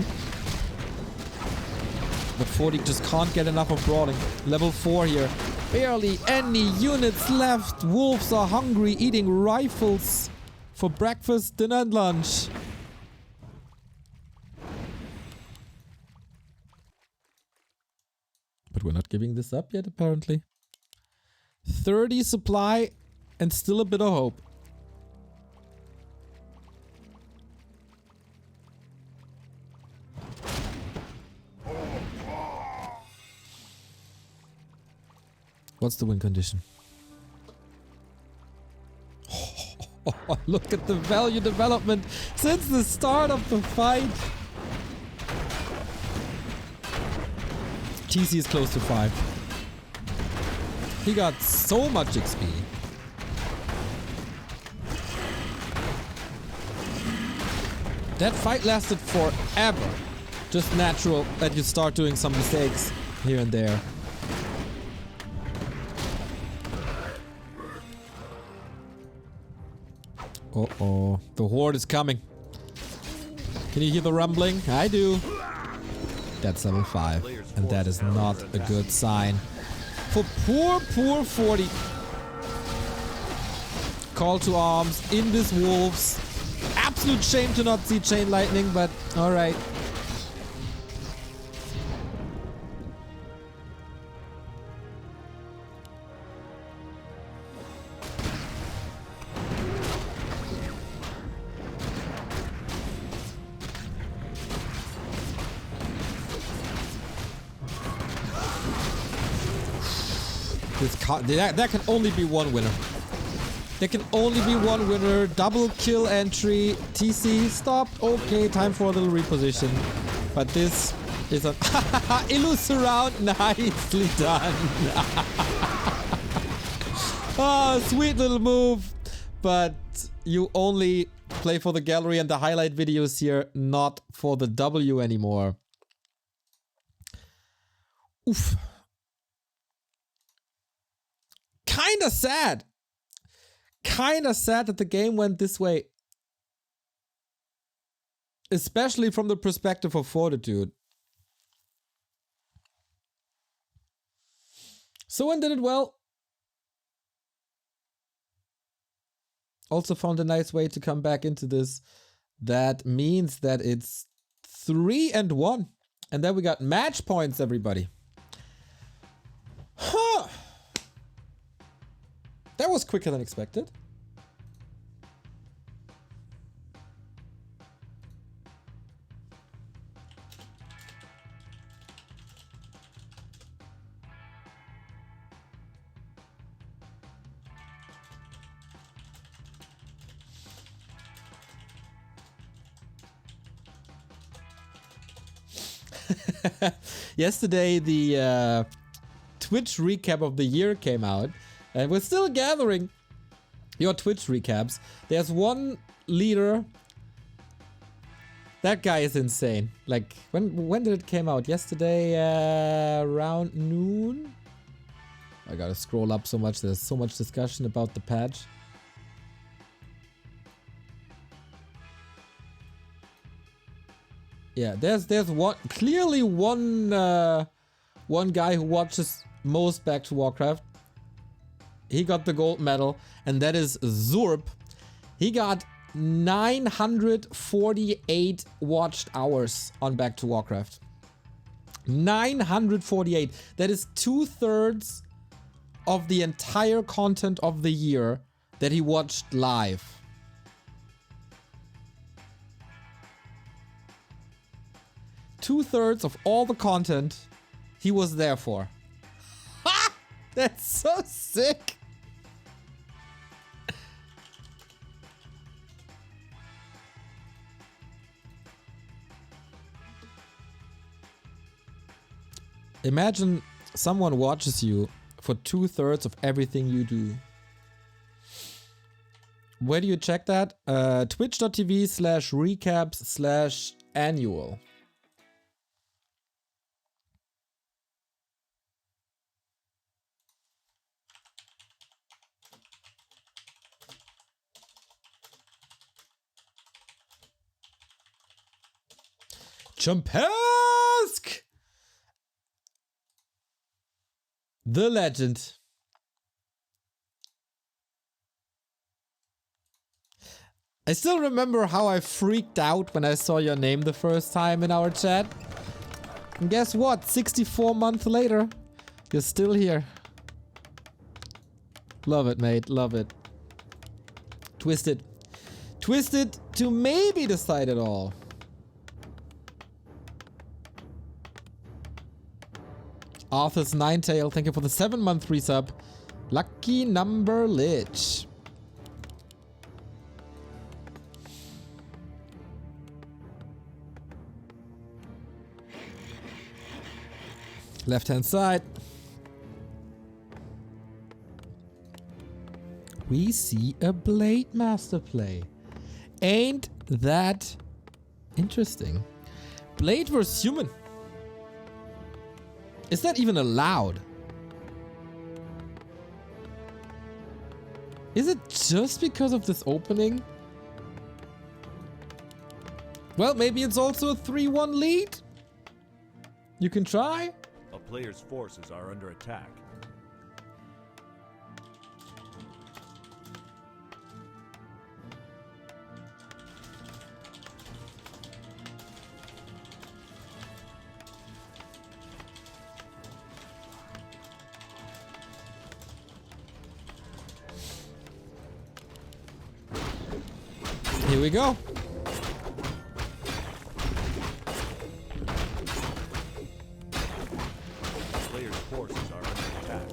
But 40 just can't get enough of brawling. Level 4 here. Barely any units left. Wolves are hungry, eating rifles for breakfast, dinner and lunch. But we're not giving this up yet, apparently. 30 supply and still a bit of hope. What's the win condition? Oh, look at the value development since the start of the fight. TC is close to 5. He got so much XP. That fight lasted forever. Just natural that you start doing some mistakes here and there. Uh-oh. The horde is coming. Can you hear the rumbling? I do. That's level 5. And that is not a good sign. For poor 40. Call to arms in this wolves. Absolute shame to not see chain lightning, but alright. That can only be one winner. There can only be one winner. Double kill entry. TC stopped. Okay, time for a little reposition. But this is a Illus surround. Nicely done. Oh, sweet little move. But you only play for the gallery and the highlight videos here, not for the W anymore. Oof. Kinda sad. Kinda sad that the game went this way. Especially from the perspective of Fortitude. Soen did it well. Also found a nice way to come back into this. That means that it's 3-1. And then we got match points, everybody. Huh. That was quicker than expected. Yesterday, the Twitch recap of the year came out. And we're still gathering your Twitch recaps. There's one leader. That guy is insane. Like, when did it came out? Yesterday, around noon? I gotta scroll up so much. There's so much discussion about the patch. Yeah, there's clearly one guy who watches most Back to Warcraft. He got the gold medal, and that is Zurb. He got 948 watched hours on Back to Warcraft. 948. That is 2/3 of the entire content of the year that he watched live. Two-thirds of all the content he was there for. Ha! That's so sick. Imagine someone watches you for 2/3 of everything you do. Where do you check that? Twitch.tv/recaps/annual. Chumpesk! The legend. I still remember how I freaked out when I saw your name the first time in our chat. And guess what? 64 months later, you're still here. Love it, mate. Love it. Twisted. Twisted to maybe decide it all. Arthur's Ninetail, thank you for the 7-month resub. Lucky number Lich. Left hand side. We see a Blade Master play. Ain't that interesting? Blade versus human. Is that even allowed? Is it just because of this opening? Well, maybe it's also a 3-1 lead. You can try. A player's forces are under attack. Here we go. Player's forces are under attack.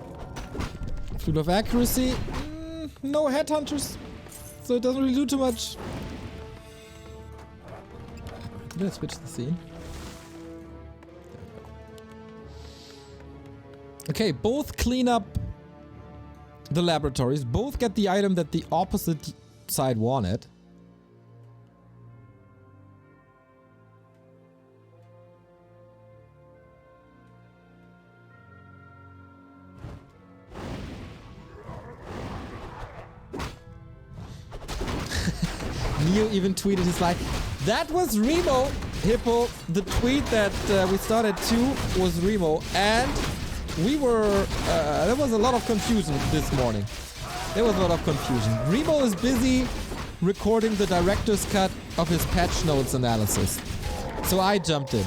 Flute of accuracy. No headhunters. So it doesn't really do too much. Did I switch the scene? Okay, both clean up the laboratories. Both get the item that the opposite side wanted. Neo even tweeted, he's like, that was Remo, Hippo. The tweet that we started to was Remo, and we were, there was a lot of confusion this morning. There was a lot of confusion. Remo is busy recording the director's cut of his patch notes analysis. So I jumped in.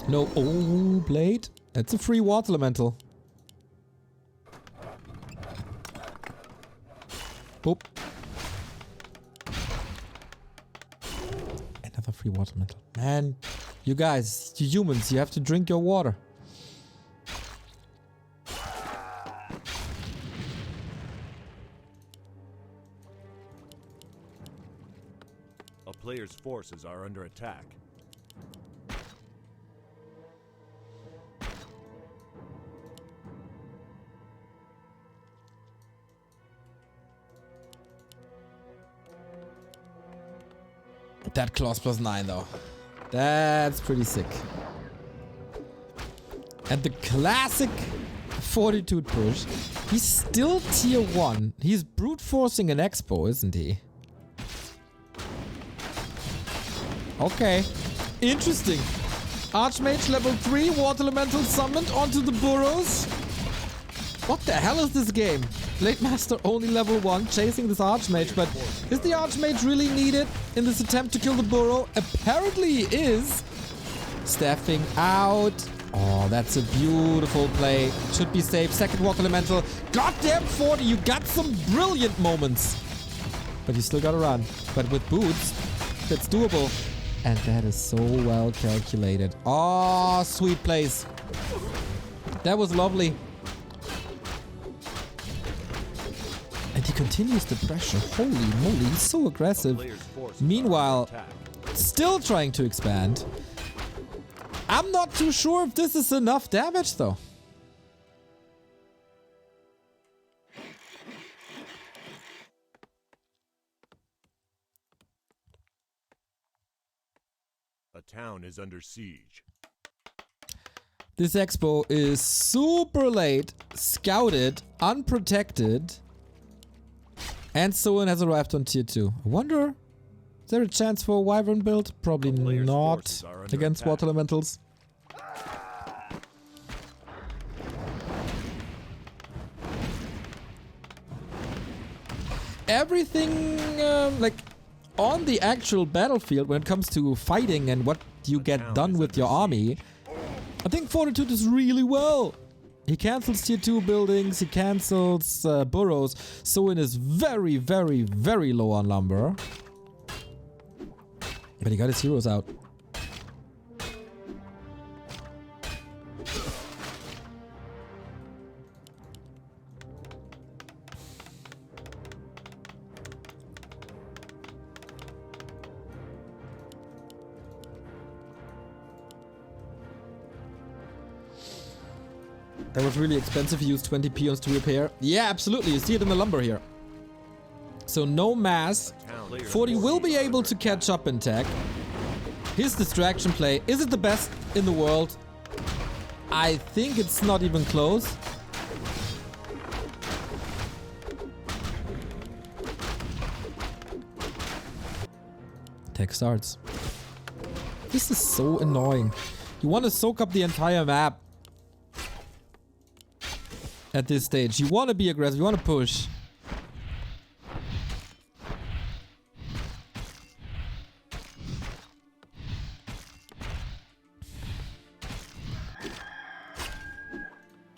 No, oh, Blade. It's a free water elemental. Boop. Another free water elemental. Man, you guys, you humans, you have to drink your water. A player's forces are under attack. That clause +9 though. That's pretty sick. And the classic Fortitude push. He's still tier 1. He's brute forcing an expo, isn't he? Okay. Interesting. Archmage level 3, water elemental summoned onto the burrows. What the hell is this game? Blade Master only level 1, chasing this Archmage, but is the Archmage really needed in this attempt to kill the burrow? Apparently he is. Staffing out. Oh, that's a beautiful play. Should be safe. Second water elemental. Goddamn 40, you got some brilliant moments. But you still gotta run. But with boots, that's doable. And that is so well calculated. Oh, sweet plays. That was lovely. And he continues the pressure. Holy moly, he's so aggressive. Meanwhile, still trying to expand. I'm not too sure if this is enough damage though. town is under siege. This expo is super late, scouted, unprotected, and Soen has arrived on tier 2. I wonder, is there a chance for a Wyvern build? Probably not against attack. water elementals. Everything, like, on the actual battlefield when it comes to fighting and what you get done with your army, I think Fortitude is really well. He cancels tier 2 buildings, he cancels burrows. Soen is very, very, very low on lumber. But he got his heroes out. That was really expensive. He used 20 peons to repair. Yeah, absolutely. You see it in the lumber here. So no mass. 40 will be able to catch up in tech. His distraction play. Is it the best in the world? I think it's not even close. Tech starts. This is so annoying. You want to soak up the entire map. At this stage, you want to be aggressive, you want to push.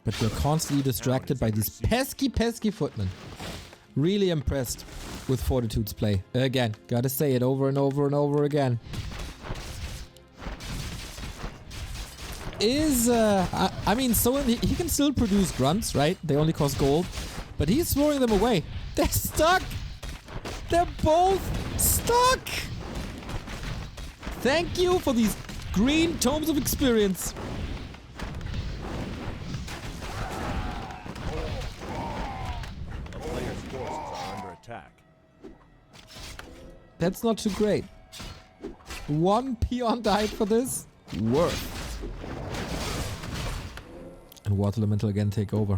But you're constantly distracted by these pesky footmen. Really impressed with Fortitude's play. Again, gotta say it over and over and over again. I mean, Soen, he can still produce grunts, right? They only cost gold. But he's throwing them away. They're stuck! They're both stuck! Thank you for these green tomes of experience. A player's forces are under attack. That's not too great. 1 peon died for this? Worth. And Water Elemental again take over.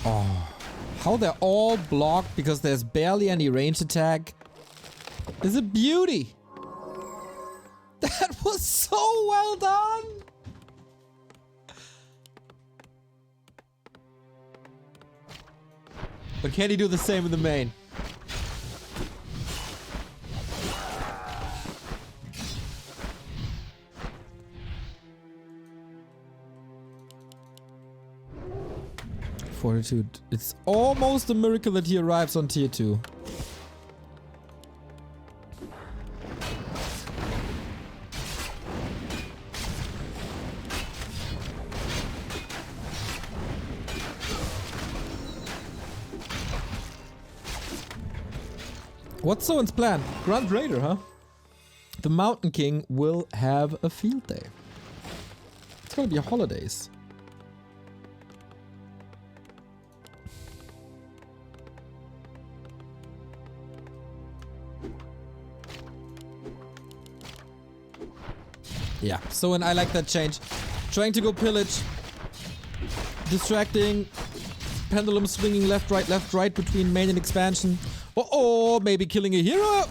Oh, how they're all blocked because there's barely any range attack is a beauty. That was so well done. But can he do the same in the main? Fortitude. It's almost a miracle that he arrives on tier 2. What's Soen's plan? Grand Raider, huh? The Mountain King will have a field day. It's gonna be holidays. Yeah, Soen, I like that change. Trying to go pillage. Distracting. Pendulum swinging left, right between main and expansion. Uh-oh, maybe killing a hero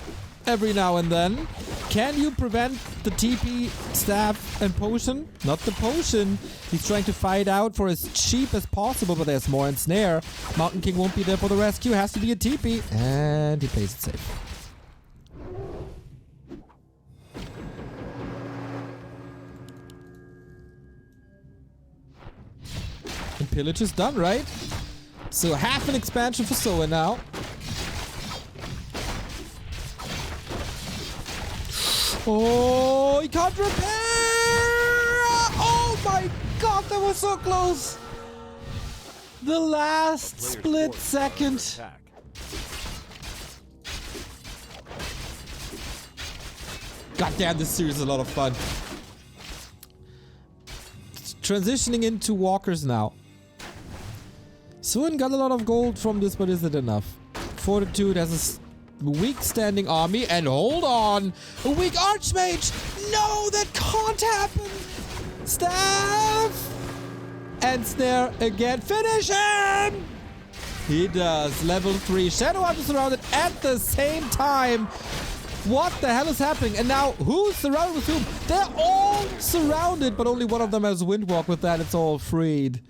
every now and then. Can you prevent the TP, staff, and potion? Not the potion. He's trying to fight out for as cheap as possible, but there's more in snare. Mountain King won't be there for the rescue. Has to be a TP. And he plays it safe. And pillage is done, right? So half an expansion for Soen now. Oh, he can't repair! Oh my god, that was so close! The last split second. God damn, this series is a lot of fun. Transitioning into walkers now. Soen got a lot of gold from this, but is it enough? Fortitude has a weak standing army. And hold on. A weak Archmage. No, that can't happen. Staff. And Snare again. Finish him. He does. Level 3. Shadow Archer surrounded at the same time. What the hell is happening? And now, who's surrounded with whom? They're all surrounded, but only one of them has Windwalk. With that, it's all freed.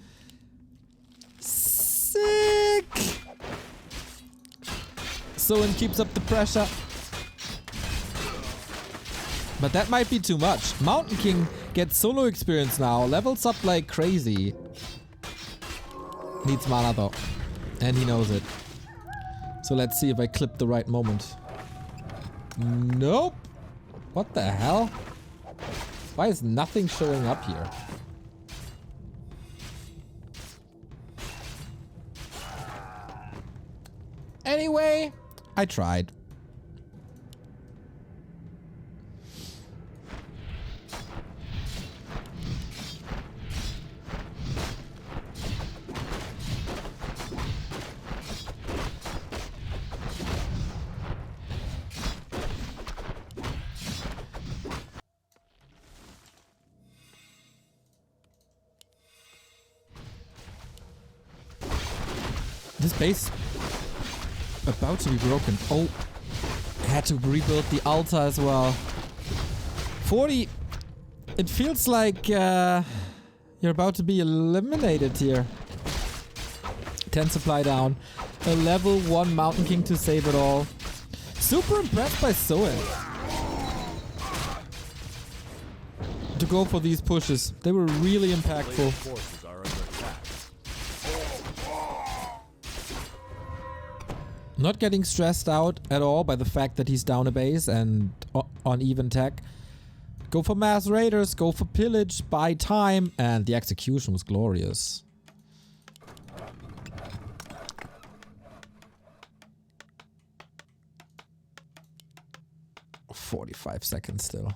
Sick! Soen keeps up the pressure. But that might be too much. Mountain King gets solo experience now. Levels up like crazy. Needs mana though. And he knows it. So let's see if I clip the right moment. Nope. What the hell? Why is nothing showing up here? Anyway, I tried. This base about to be broken. Oh, had to rebuild the altar as well. 40. It feels like you're about to be eliminated here. 10 supply down. A level 1 Mountain King to save it all. Super impressed by Soen. To go for these pushes. They were really impactful. Not getting stressed out at all by the fact that he's down a base and on even tech. Go for mass raiders, go for pillage, buy time, and the execution was glorious. "45 seconds still.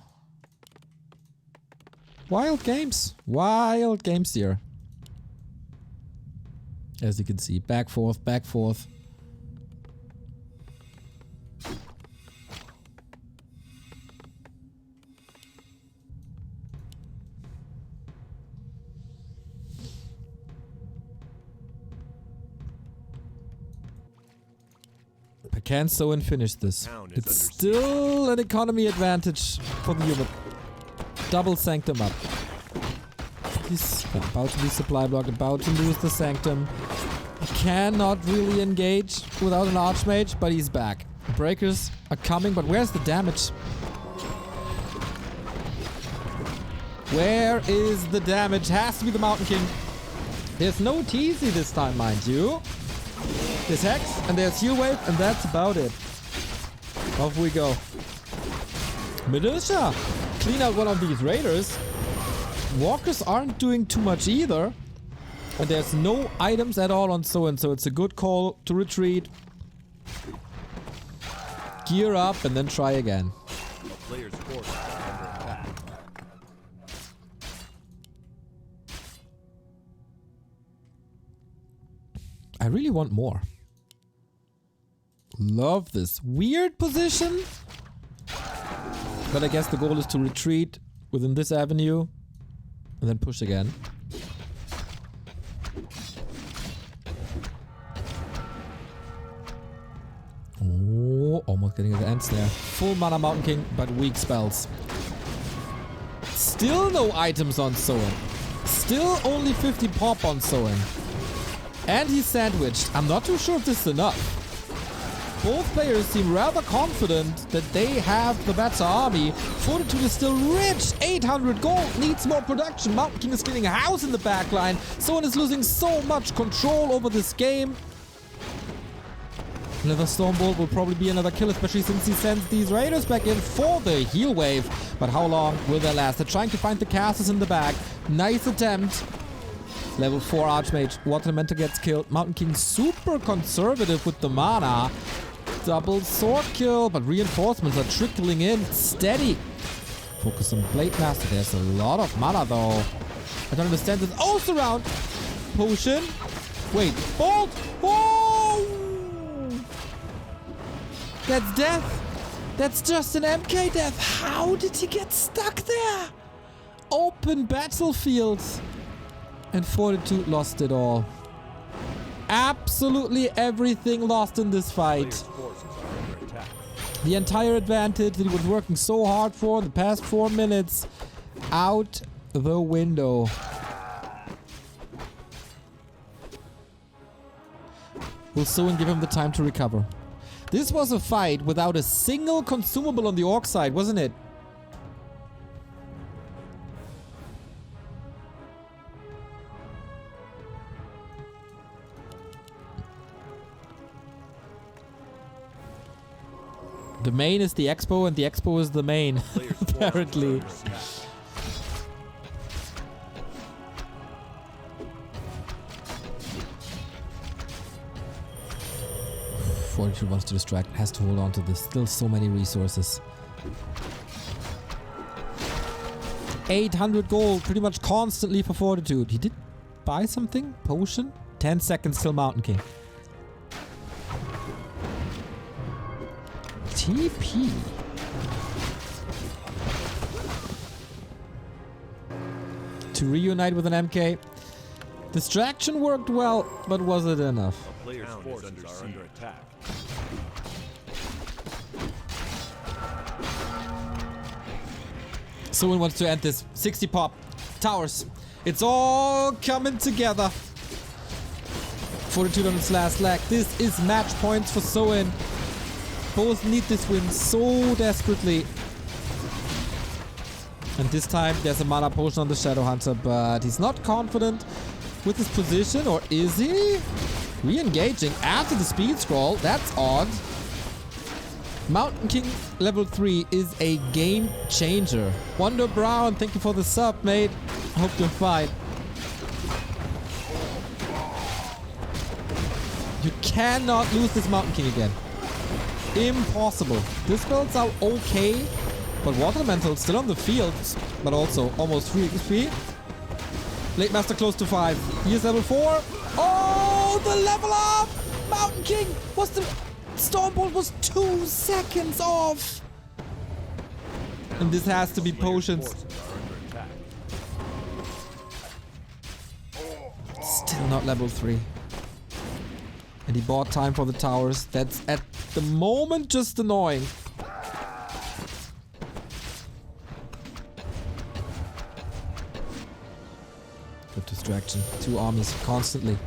Wild games. Wild games here. As you can see, back, forth, back, forth. Can Soen finish this? It's still an economy advantage for the human. Double Sanctum up. He's about to be supply blocked, about to lose the Sanctum. He cannot really engage without an Archmage, but he's back. Breakers are coming, but where's the damage? Where is the damage? Has to be the Mountain King. There's no TZ this time, mind you. There's Hex, and there's Heal Wave, and that's about it. Off we go. Militia! Clean out one of these raiders. Walkers aren't doing too much either. And there's no items at all on Soen, so it's a good call to retreat. Gear up, and then try again. The player's force is under attack. I really want more. Love this weird position. But I guess the goal is to retreat within this avenue and then push again. Oh, almost getting at the ends there. Full mana Mountain King, but weak spells. Still no items on Soen. Still only 50 pop on Soen. And he's sandwiched. I'm not too sure if this is enough. Both players seem rather confident that they have the better army. Fortitude is still rich. 800 gold. Needs more production. Mountain King is getting a house in the backline. Soen is losing so much control over this game. Another Stormbolt will probably be another kill, especially since he sends these raiders back in for the heal wave. But how long will they last? They're trying to find the casters in the back. Nice attempt. Level 4 Archmage. Water Elemental gets killed. Mountain King super conservative with the mana. Double sword kill, but reinforcements are trickling in steady. Focus on Blade Master. There's a lot of mana though. I don't understand this. Oh, surround! Potion. Wait, bolt! Oh! That's death. That's just an MK death. How did he get stuck there? Open battlefield. And Fortitude lost it all. Absolutely everything lost in this fight. The entire advantage that he was working so hard for in the past 4 minutes, out the window. Will Soen give him the time to recover? This was a fight without a single consumable on the orc side, wasn't it? The main is the expo and the expo is the main, apparently. Fortitude wants to distract, has to hold on to this. Still so many resources. 800 gold, pretty much constantly for Fortitude. He did buy something? Potion? 10 seconds till Mountain King. TP. To reunite with an MK. Distraction worked well, but was it enough? A player's forces are under attack. Someone wants to end this. 60 pop. Towers. It's all coming together. Fortitude on its last leg. This is match points for Soen. Both need this win so desperately. And this time there's a mana potion on the Shadow Hunter, but he's not confident with his position, or is he? Re-engaging after the speed scroll. That's odd. Mountain King level 3 is a game changer. Wonder Brown, thank you for the sub, mate. Hope you're fine. You cannot lose this Mountain King again. Impossible. This builds out okay, but Water Elemental still on the field, but also almost 3 XP. Blade Master close to 5. He is level 4. Oh, the level up! Mountain King was the... Stormbolt was 2 seconds off. And this has to be potions. Still not level 3. And he bought time for the towers. That's at the moment just annoying. Good distraction. 2 armies constantly.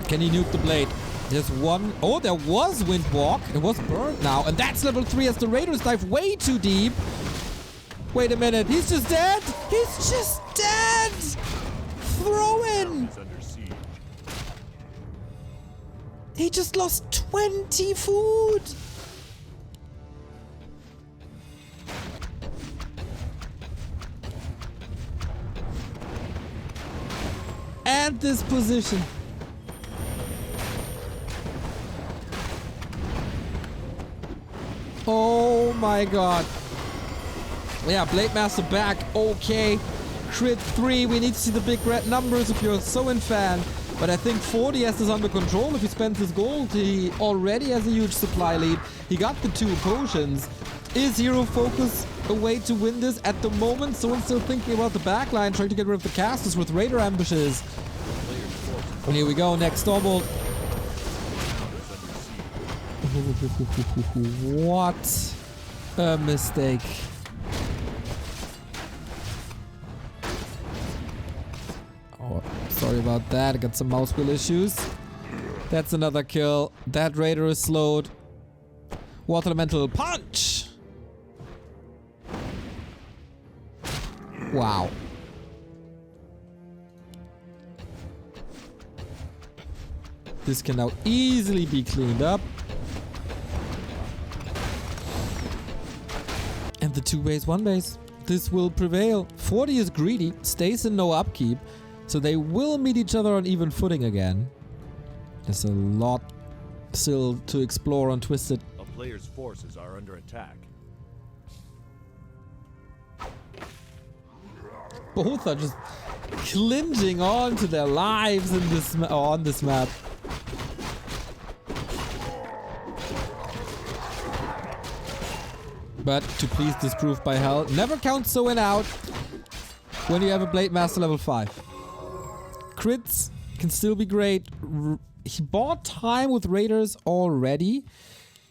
Can he nuke the blade? There's one. Oh, there was Windwalk. It was burned now. And that's level 3 as the Raiders dive way too deep. Wait a minute. He's just dead. He's just dead. Throw in. He just lost 20 food. And this position. Oh my god. Yeah, Blade Master back. Okay. Crit 3. We need to see the big red numbers if you're a Soen fan. But I think 40S is under control. If he spends his gold, he already has a huge supply lead. He got the 2 potions. Is Hero Focus a way to win this at the moment? Someone's still thinking about the backline, trying to get rid of the casters with Raider ambushes. And here we go, next Stormbolt. What a mistake. Oh, sorry about that. I got some mouse wheel issues. That's another kill. That Raider is slowed. Water Elemental punch! Wow. This can now easily be cleaned up. And the 2 base, 1 base. This will prevail. 40 is greedy, stays in no upkeep, so they will meet each other on even footing again. There's a lot still to explore on Twisted. A player's forces are under attack. Both are just clinging on to their lives in this on this map. But to please disprove by hell, never count Soen out when you have a Blade Master level 5. Crits can still be great. He bought time with Raiders already.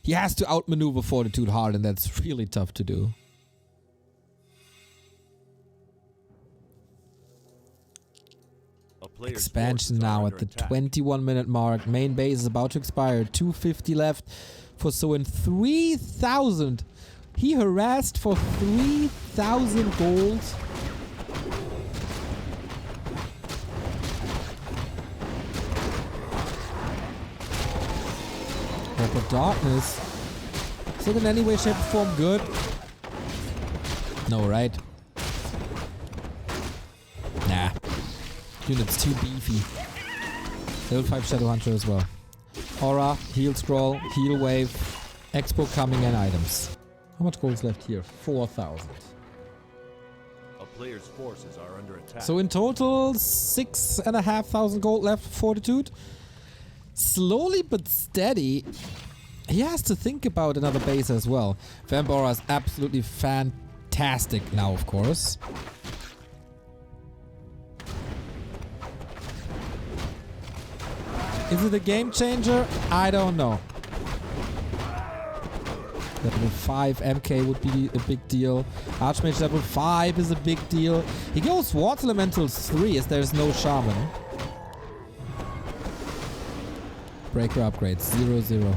He has to outmaneuver Fortitude hard, and that's really tough to do. Expansion now at the 21-minute mark. Main base is about to expire. 250 left for Soen. 3,000. He harassed for 3,000 gold. But darkness. Is it in any way, shape, or form good? No, right? Nah. Unit's too beefy. Level 5 Shadowhunter as well. Aura, heal scroll, heal wave, expo coming and items. How much gold is left here? 4,000. A player's forces are under attack. So in total, 6,500 gold left for Fortitude. Slowly but steady, he has to think about another base as well. Vamp Aura is absolutely fantastic now, of course. Is it a game changer? I don't know. Level 5 MK would be a big deal. Archmage level 5 is a big deal. He goes Water Elementals 3 as there's no Shaman. Breaker upgrades 0-0.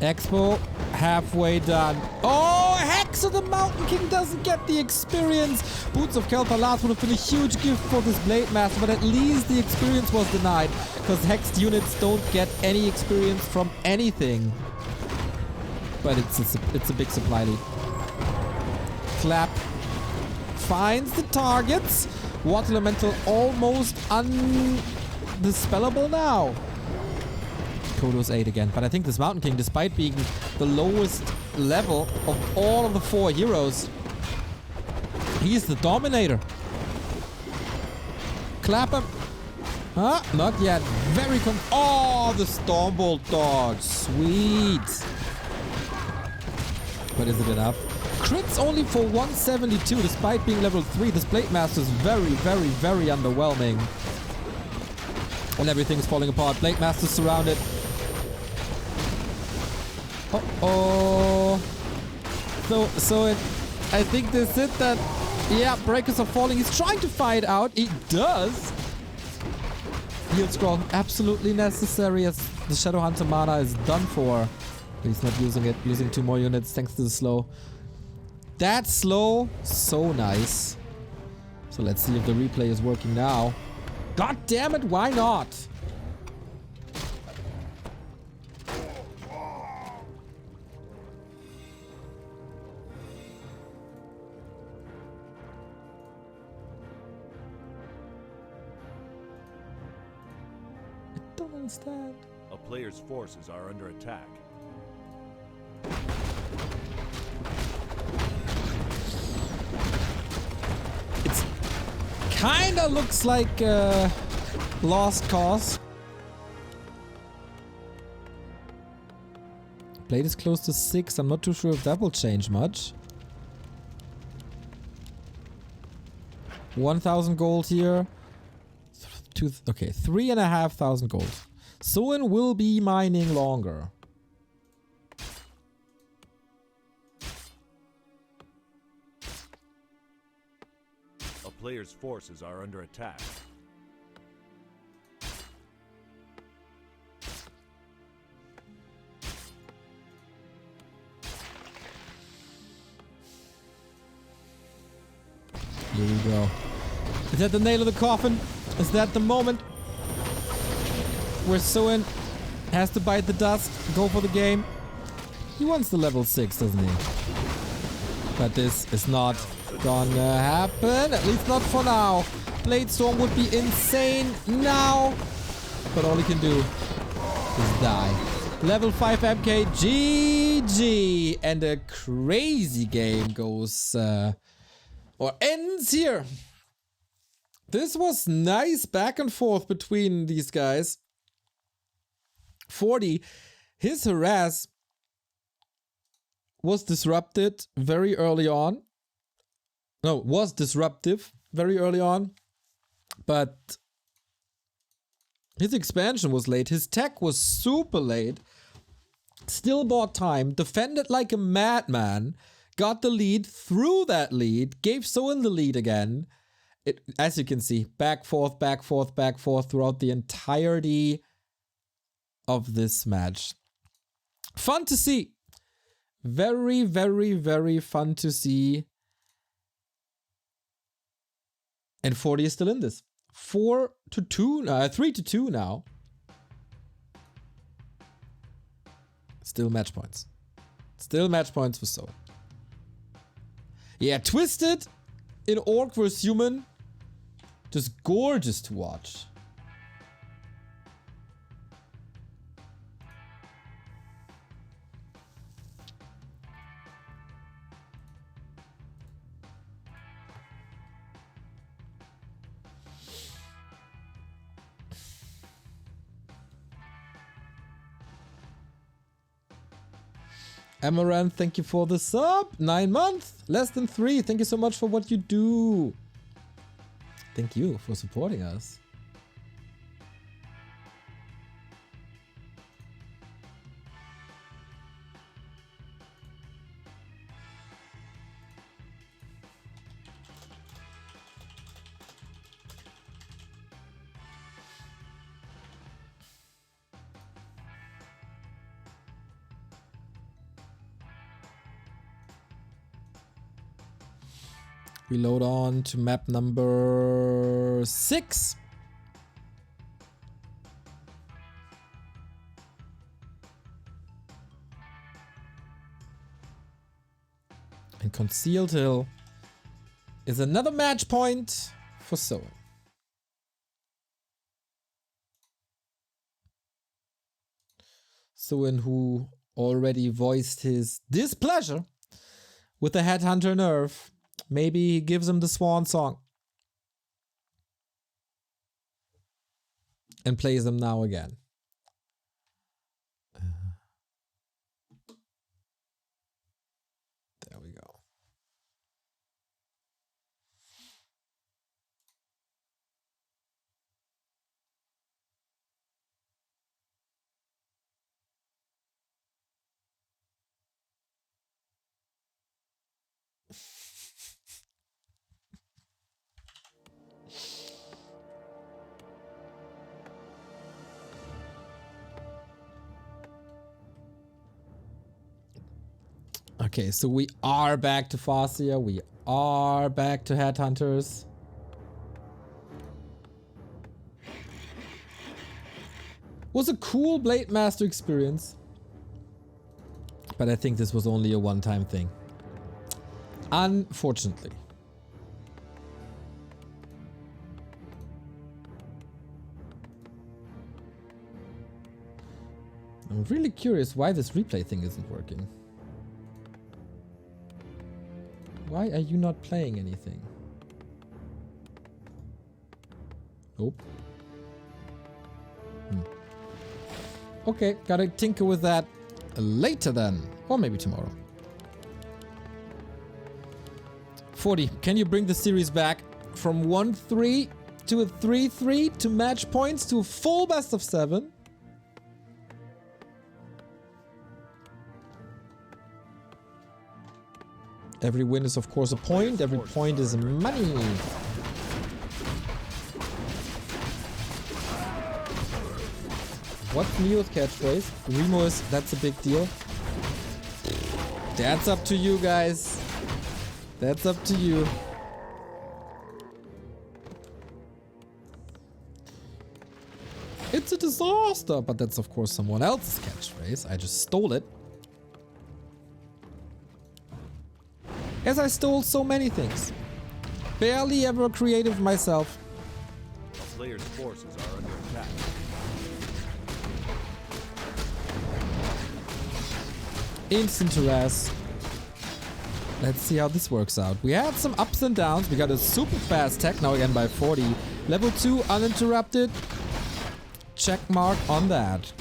Expo halfway done. Oh, Hex of the Mountain King doesn't get the experience. Boots of Kel'Thuzad would have been a huge gift for this Blade Master, but at least the experience was denied because Hexed units don't get any experience from anything. But it's a big supply lead. Clap finds the targets. Water Elemental almost undispellable now. Kodos 8 again. But I think this Mountain King, despite being the lowest level of all of the 4 heroes, he's the dominator. Clap him. Huh? Not yet. Very oh, the Stormbolt dodge. Sweet. But is it enough? Crits only for 172 despite being level 3. This Blade Master is very, very, very underwhelming. And everything's falling apart. Blade Master's surrounded. Uh-oh. So I think this is that. Yeah, breakers are falling. He's trying to fight out. He does. Heal scroll absolutely necessary as the Shadowhunter mana is done for. He's not using it. Losing 2 more units thanks to the slow. That slow, so nice. So let's see if the replay is working now. God damn it, why not? I don't understand. A player's forces are under attack. It's kinda looks like a lost cause. Blade is close to 6. I'm not too sure if that will change much. 1,000 gold here. Okay, 3,500 gold. Soen will be mining longer. A player's forces are under attack. Here we go. Is that the nail of the coffin? Is that the moment where Soen has to bite the dust, go for the game? He wants the level 6, doesn't he? But this is not gonna happen, at least not for now. Blade Storm would be insane now, but all he can do is die. Level 5 MK, GG, and a crazy game goes, or ends here. This was nice back and forth between these guys. 40, his harass was disrupted very early on. No, was disruptive very early on. But his expansion was late. His tech was super late. Still bought time. Defended like a madman. Got the lead. Threw that lead. Gave Soen the lead again. As you can see, back, forth, back, forth, back, forth throughout the entirety of this match. Fun to see. Very, very, very fun to see. And 40 is still in this. 4-2, 3-2 now. Still match points. Still match points for Soen. Yeah, Twisted in Orc vs Human. Just gorgeous to watch. Amaranth, thank you for the sub. 9 months. Less than 3. Thank you so much for what you do. Thank you for supporting us. We load on to map number 6. And Concealed Hill is another match point for Soen. Soen, who already voiced his displeasure with the Headhunter nerf. Maybe he gives him the Swan song. And plays them now again. There we go. Okay, so we are back to Farseer. We are back to Headhunters. Was a cool Blade Master experience. But I think this was only a one-time thing. Unfortunately. I'm really curious why this replay thing isn't working. Why are you not playing anything? Nope. Okay, gotta tinker with that later then. Or maybe tomorrow. 40, can you bring the series back from 1-3 to a 3-3 to match points to a full best of 7? Every win is of course a point, every point is money. What's Neo's catchphrase? Remo is, that's a big deal. That's up to you guys. That's up to you. It's a disaster, but that's of course someone else's catchphrase. I just stole it. As I stole so many things. Barely ever creative myself. A player's forces are under attack. Instant harass. Let's see how this works out. We had some ups and downs. We got a super fast tech now again by 40. Level 2 uninterrupted. Check mark on that.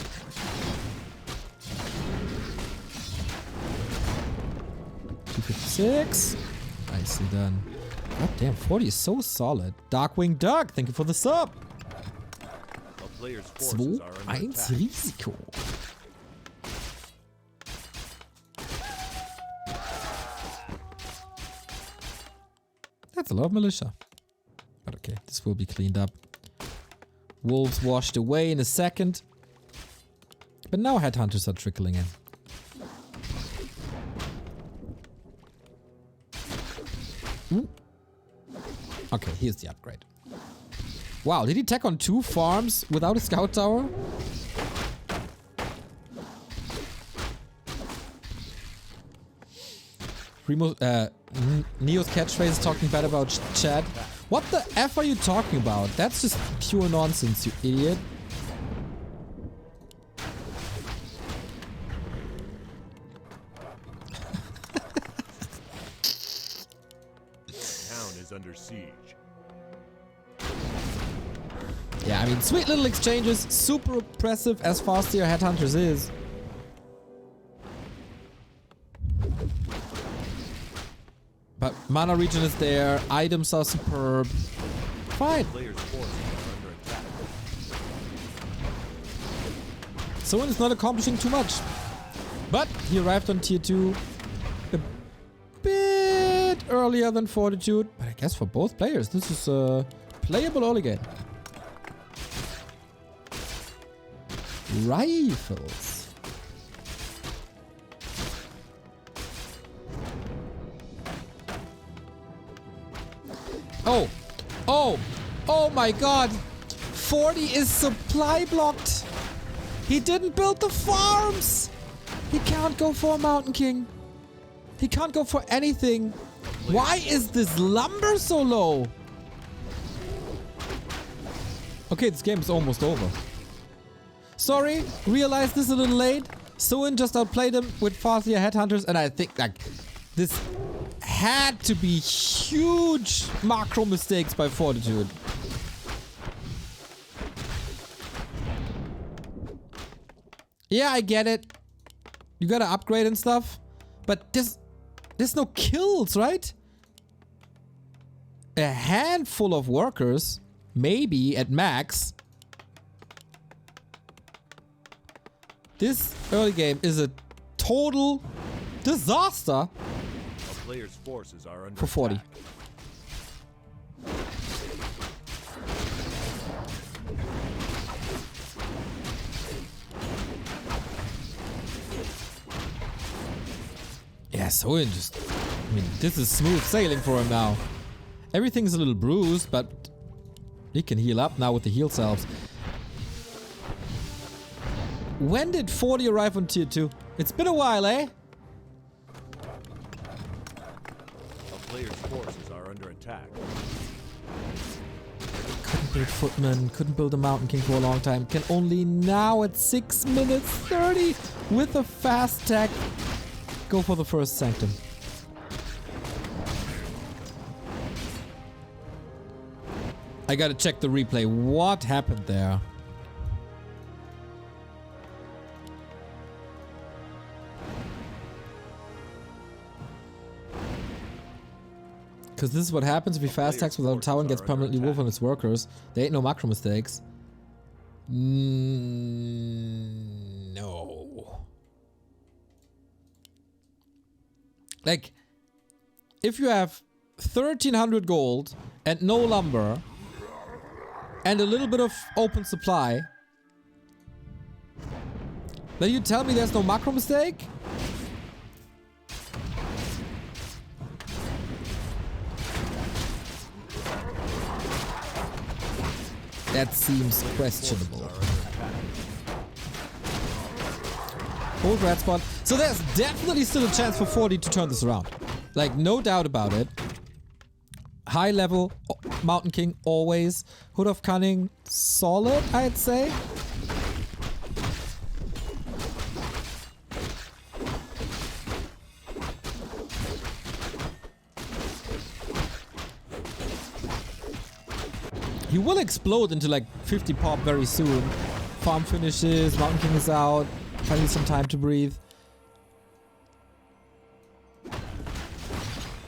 6. Nicely done. God damn, 40 is so solid. Darkwing Duck, thank you for the sub. 2-1 Risiko. That's a lot of militia. But okay, this will be cleaned up. Wolves washed away in a second. But now headhunters are trickling in. Ooh. Okay, here's the upgrade. Wow, did he tech on 2 farms without a scout tower? Neo's catchphrase is talking bad about Chad. What the F are you talking about? That's just pure nonsense, you idiot. Town is under siege. Yeah, I mean, sweet little exchanges, super oppressive as fast-tier headhunters is. But mana region is there, items are superb. Fine. Soen is not accomplishing too much. But he arrived on tier 2 a bit earlier than Fortitude. But I guess for both players, this is a playable early game. Rifles. Oh. Oh. Oh my god. 40 is supply blocked. He didn't build the farms. He can't go for a Mountain King. He can't go for anything. Why is this lumber so low? Okay, this game is almost over. Sorry, realized this a little late. Soen just outplayed him with fast-tier headhunters, and I think like this had to be huge macro mistakes by Fortitude. Yeah, I get it. You gotta upgrade and stuff, but there's no kills, right? A handful of workers, maybe at max. This early game is a total disaster. A player's forces are under for 40. attack. Yeah, Soen just... I mean, this is smooth sailing for him now. Everything's a little bruised, but he can heal up now with the heal salves. When did 40 arrive on tier 2? It's been a while, eh? A player's forces are under attack. Couldn't build Footman, couldn't build a Mountain King for a long time. Can only now at 6 minutes 30 with a fast tech go for the first Sanctum. I gotta check the replay. What happened there? Because this is what happens if he fast attacks without a tower and gets permanently wolf on its workers. There ain't no macro mistakes. No. Like, if you have 1300 gold and no lumber and a little bit of open supply, then you tell me there's no macro mistake? That seems questionable. Old red spot. So there's definitely still a chance for 40 to turn this around. Like, no doubt about it. High level, Mountain King always. Hood of Cunning, solid, I'd say. He will explode into like 50 pop very soon. Farm finishes, Mountain King is out. Finally some time to breathe.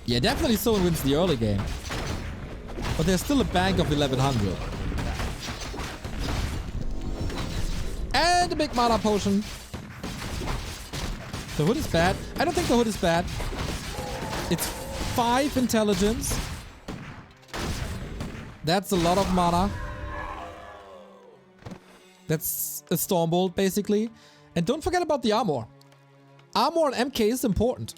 Yeah, definitely Soen wins the early game. But there's still a bank of 1100. And a big mana potion. The hood is bad. I don't think the hood is bad. It's 5 intelligence. That's a lot of mana. That's a Stormbolt, basically. And don't forget about the armor. Armor on MK is important.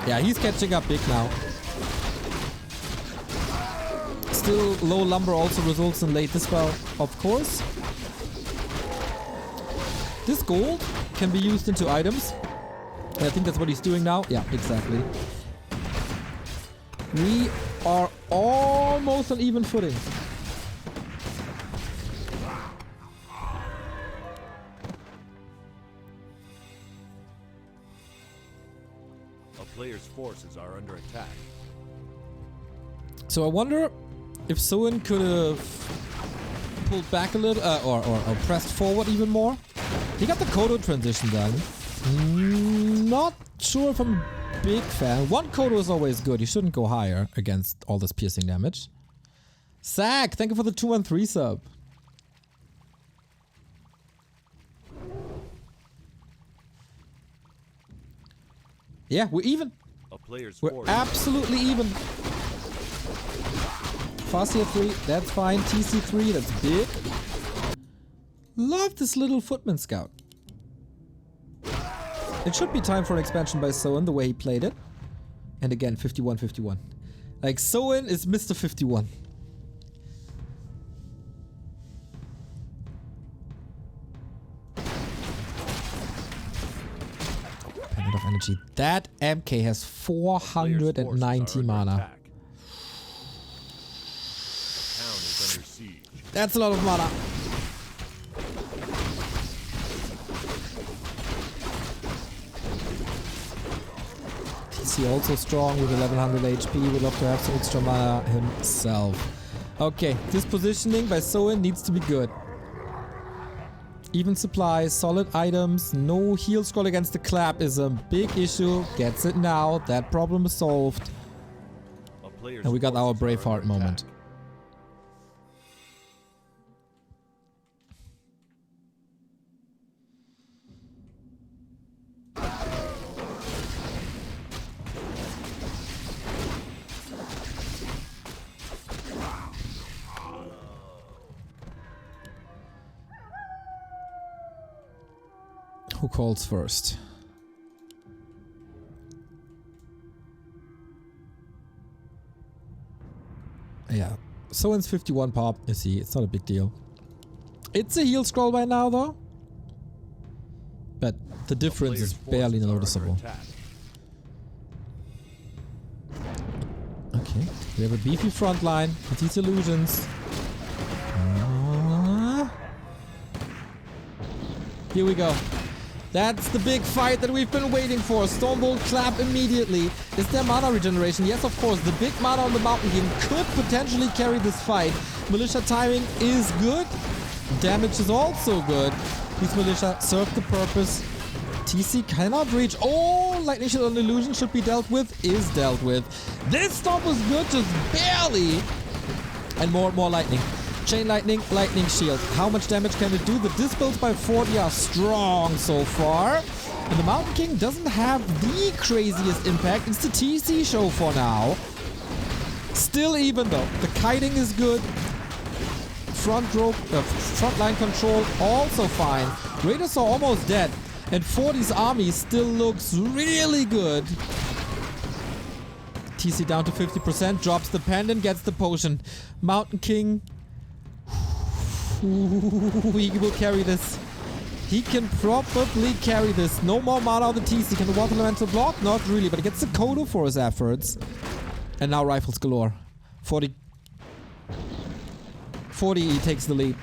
Yeah, he's catching up big now. Still, low lumber also results in late dispel, of course. This gold can be used into items. I think that's what he's doing now. Yeah, exactly. We are almost on even footing. A player's forces are under attack. So I wonder if Soen could have pulled back a little, or pressed forward even more. He got the Kodo transition done. Not sure if I'm a big fan. One Kodo is always good. You shouldn't go higher against all this piercing damage. Zach, thank you for the 213 sub. Yeah, we're even. A player's We're force absolutely even. Fascia 3, that's fine. TC 3, that's big. Love this little footman scout. It should be time for an expansion by Soen, the way he played it. And again, 51-51. Like, Soen is Mr. 51. Pendant of energy. That MK has 490 mana. That's a lot of mana. TC also strong with 1100 HP. Would love to have some extra mana himself. Okay, this positioning by Soen needs to be good. Even supplies, solid items, no heal scroll against the clap is a big issue. Gets it now. That problem is solved. And we got our Braveheart moment. Who calls first? Yeah. Soen's 51 pop. You see, it's not a big deal. It's a heal scroll by now, though. But the difference is barely noticeable. Okay. We have a beefy front line with these illusions. Here we go. That's the big fight that we've been waiting for. Stormbolt clap immediately. Is there mana regeneration? Yes, of course. The big mana on the Mountain King could potentially carry this fight. Militia timing is good. Damage is also good. These Militia serve the purpose. TC cannot reach. Oh, Lightning Shield on Illusion should be dealt with. Is dealt with. This stomp was good, just barely. And more lightning. Chain lightning, lightning shield. How much damage can it do? The dispels by 40 are strong so far. And the Mountain King doesn't have the craziest impact. It's the TC show for now. Still even though. The kiting is good. Front line control also fine. Raiders are almost dead. And 40's army still looks really good. TC down to 50%. Drops the pendant, gets the potion. Mountain King. Ooh, he will carry this. He can probably carry this. No more mana on the TC. Can the Water Elemental block? Not really, but he gets the Kodo for his efforts. And now rifles galore. 40, he takes the lead.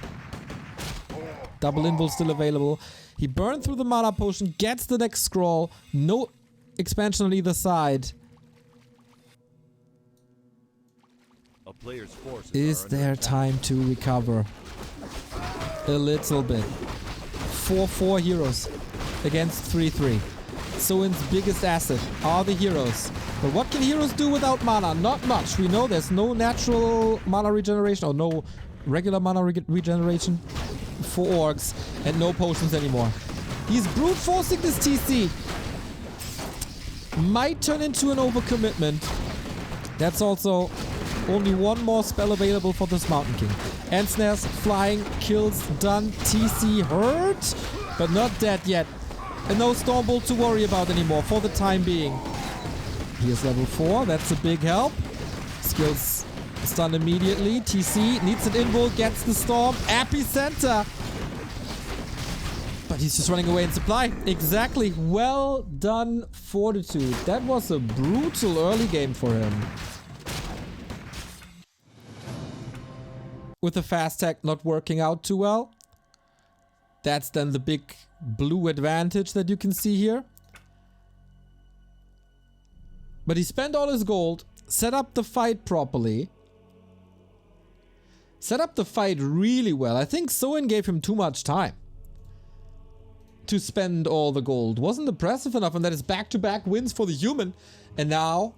Double invul still available. He burned through the mana potion, gets the next scroll. No expansion on either side. Is there time to recover? A little bit. 4-4 heroes against 3-3. Soen's biggest asset are the heroes. But what can heroes do without mana? Not much. We know there's no natural mana regeneration or no regular mana regeneration for orcs and no potions anymore. He's brute forcing this TC. Might turn into an overcommitment. That's also only one more spell available for this Mountain King. End snares, flying, kills done. TC hurt, but not dead yet. And no Stormbolt to worry about anymore for the time being. He is level 4. That's a big help. Skills stun immediately. TC needs an invul, gets the Storm. Epicenter. But he's just running away in supply. Exactly. Well done, Fortitude. That was a brutal early game for him. With the fast tech not working out too well. That's then the big blue advantage that you can see here. But he spent all his gold, set up the fight properly. Set up the fight really well. I think Soen gave him too much time to spend all the gold. Wasn't impressive enough, and that is back-to-back wins for the human. And now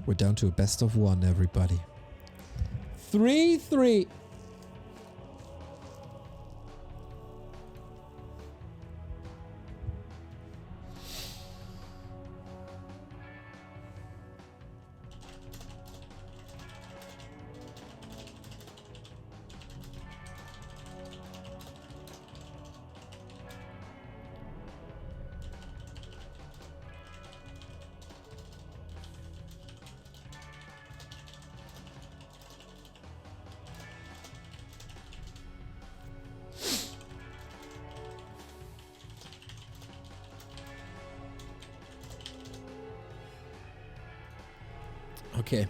we're down to a best of 1, everybody. 3-3. Okay.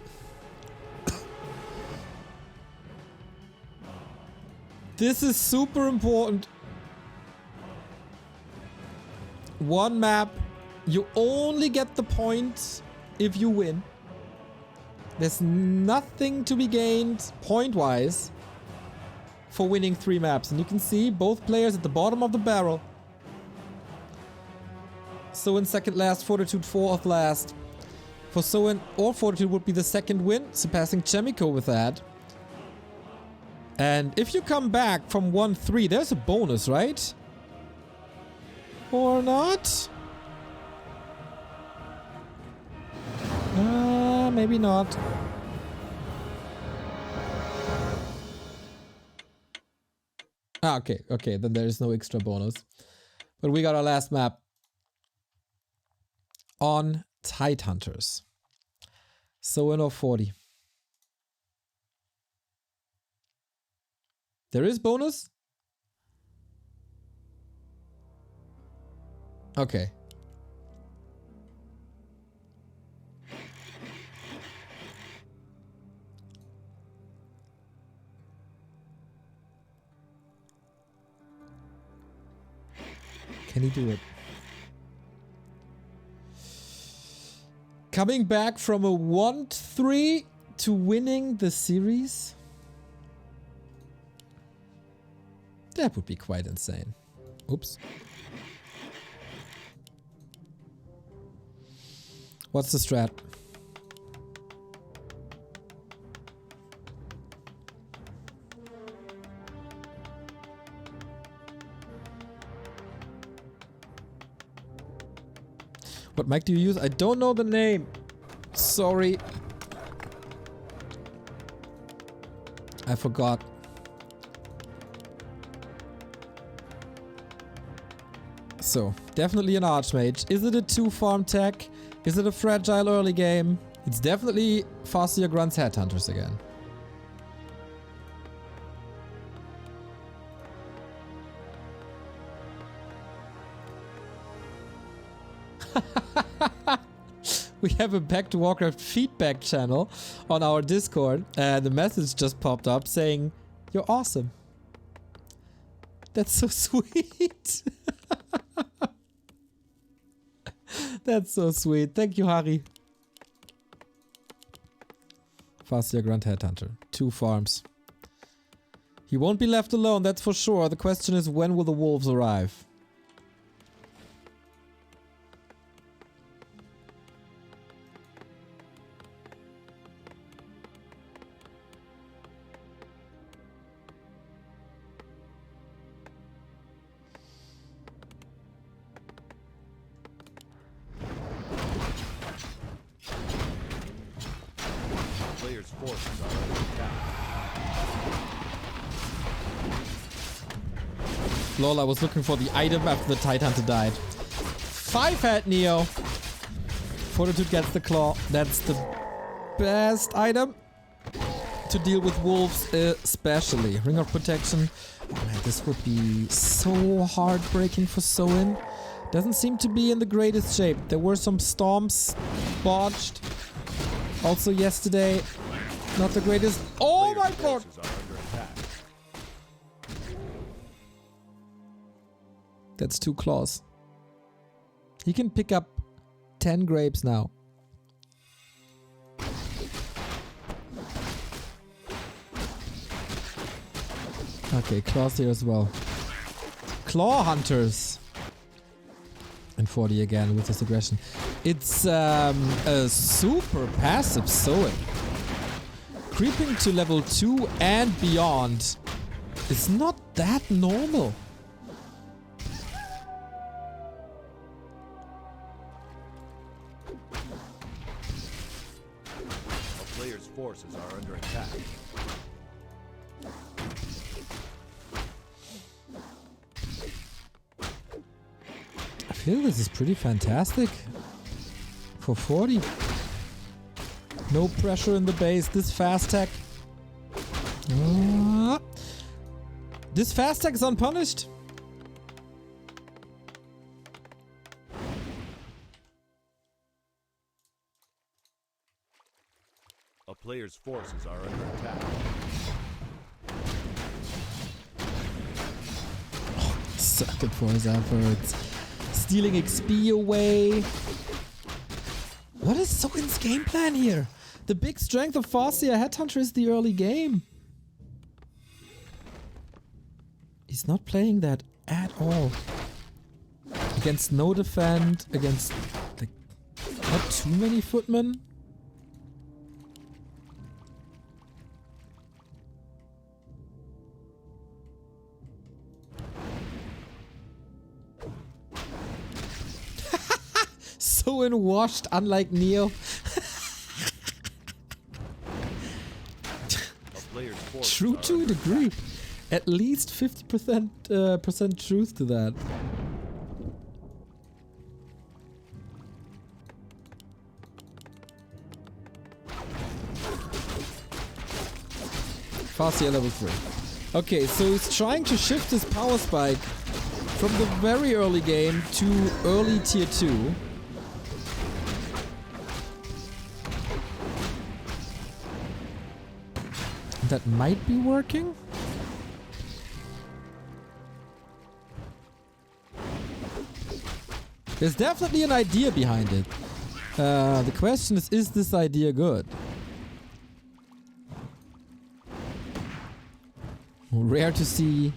This is super important. One map, you only get the point if you win. There's nothing to be gained point-wise for winning 3 maps. And you can see both players at the bottom of the barrel. Soen second last, Fortitude 4th last. For Soen or Fortitude would be the second win, surpassing Chemico with that. And if you come back from 1-3, there's a bonus, right? Or not? Maybe not. Ah, okay, okay, then there is no extra bonus. But we got our last map on Tidehunters. Soen or 40. There is bonus? Okay. Can he do it? Coming back from a 1-3 to winning the series? That would be quite insane. Oops. What's the strat? What mic do you use? I don't know the name. Sorry. I forgot. So, definitely an Archmage. Is it a 2-farm tech? Is it a fragile early game? It's definitely Farseer Grunt's Headhunters again. We have a Back to Warcraft feedback channel on our Discord, and the message just popped up saying, "You're awesome." That's so sweet. That's so sweet. Thank you, Hari. Farseer Grunt Headhunter. 2 farms. He won't be left alone, that's for sure. The question is, when will the wolves arrive? Players' forces are under attack. Lol, I was looking for the item after the Tidehunter died. 5-head Neo. Fortitude gets the claw. That's the best item to deal with wolves, especially. Ring of protection. Oh man, this would be so heartbreaking for Soen. Doesn't seem to be in the greatest shape. There were some storms botched. Also yesterday, not the greatest. Oh my god! That's 2 claws. He can pick up 10 grapes now. Okay, claws here as well. Claw hunters. And 40 again with his aggression. It's a super passive Soen. Creeping to level 2 and beyond is not that normal. A player's forces are under attack. I feel this is pretty fantastic for 40. No pressure in the base. This fast tech. This fast tech is unpunished. A player's forces are under attack. Sucked for his efforts. Stealing XP away. What is Soen's game plan here? The big strength of CORSAIR Headhunter is the early game. He's not playing that at all. Against no defend, against like not too many footmen. Soen washed, unlike Neo. True to a degree. At least 50% percent truth to that. CORSAIR level 3. Okay, so he's trying to shift his power spike from the very early game to early tier 2. That might be working. There's definitely an idea behind it. The question is this idea good? Rare to see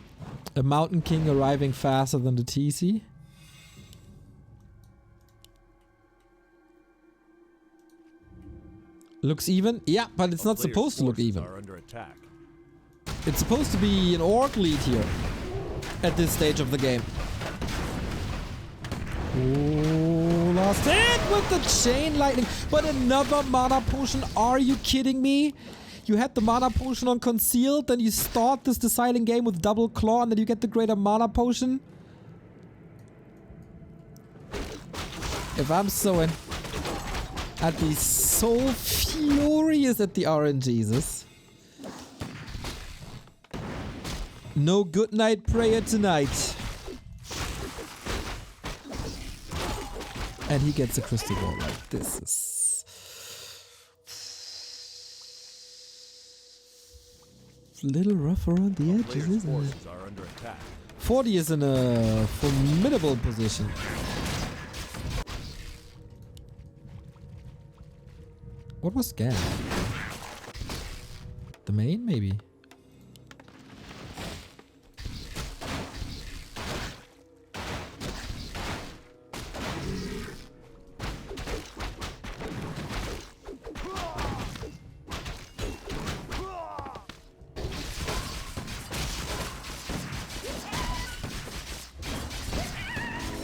a Mountain King arriving faster than the TC. Looks even? Yeah, but it's not supposed to look even. It's supposed to be an orc lead here at this stage of the game. Oh, last hit with the chain lightning. But another mana potion. Are you kidding me? You had the mana potion on concealed, then you start this deciding game with double claw, and then you get the greater mana potion. If I'm Soen, I'd be so furious at the RNGesus. No good night prayer tonight. And he gets a crystal ball. Like, this is a little rough around the edges, isn't it? 40 is in a formidable position. What was Scan? The main, maybe?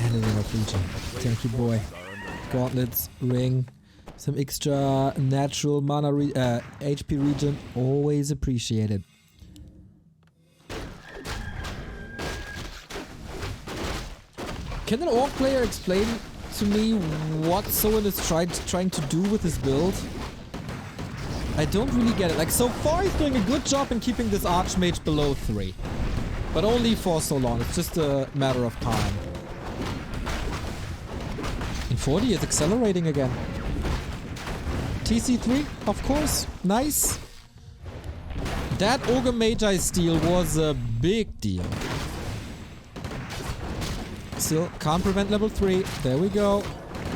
And a ring of regen. Thank you, boy. Gauntlets, ring, some extra natural mana HP regen. Always appreciated. Can an orc player explain to me what Soen is trying to do with his build? I don't really get it. Like, so far he's doing a good job in keeping this Archmage below 3. But only for so long. It's just a matter of time. In 40 is accelerating again. TC3, of course. Nice. That Ogre Magi steal was a big deal. Still can't prevent level 3. There we go.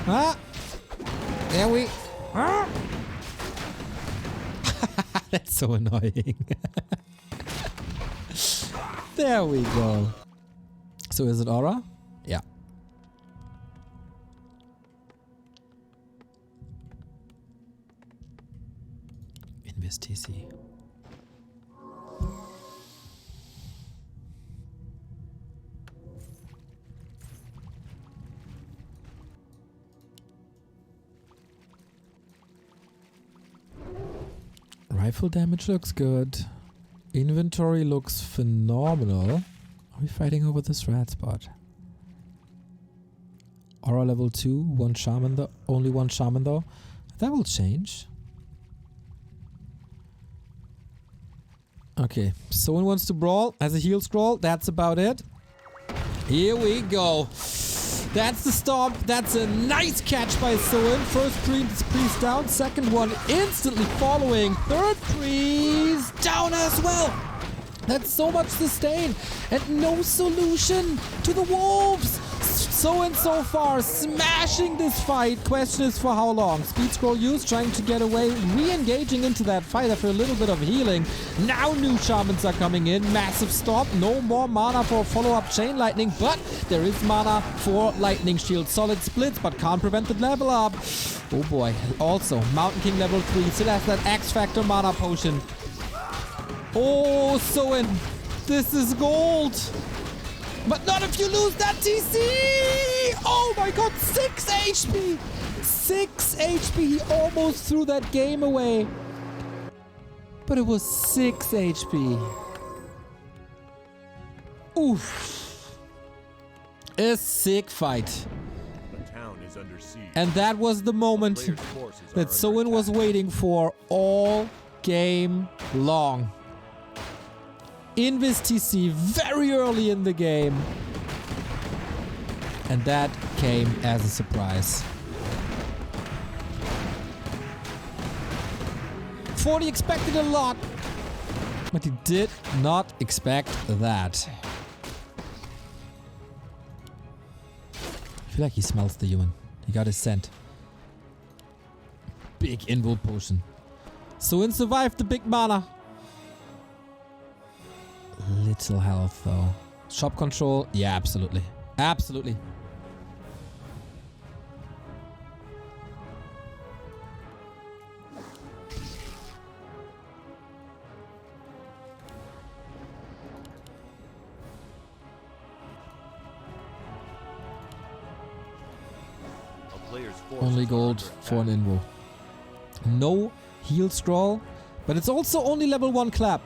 Ah! There we... Ah! That's so annoying. There we go. So is it aura? Yeah. Invest TC. Rifle damage looks good. Inventory looks phenomenal. Are we fighting over this red spot? Aura level 2, one shaman though. Only one shaman though. That will change. Okay, Soen wants to brawl. Has a heal scroll. That's about it. Here we go. That's the stomp. That's a nice catch by Soen. First priest down. Second one instantly following. Third priest down as well. That's so much sustain and no solution to the wolves. Soen so far smashing this fight. Question is for how long. Speed scroll use, trying to get away, re-engaging into that fight after a little bit of healing. Now new shamans are coming in. Massive stop. No more mana for follow-up chain lightning, but there is mana for lightning shield. Solid splits, but can't prevent the level up. Oh boy. Also, Mountain King level 3 still has that X Factor mana potion. Oh, Soen, this is gold. But not if you lose that TC! Oh my god, 6 HP! 6 HP, he almost threw that game away. But it was 6 HP. Oof. A sick fight. The town is under siege. And that was the moment that Soen was waiting for all game long. Invis TC very early in the game. And that came as a surprise. 40 expected a lot, but he did not expect that. I feel like he smells the human. He got his scent. Big invul potion. Soen survived the big mana. Little health though. Shop control? Yeah, absolutely. Absolutely. Only gold for an invo. No heal scroll, but it's also only level 1 clap.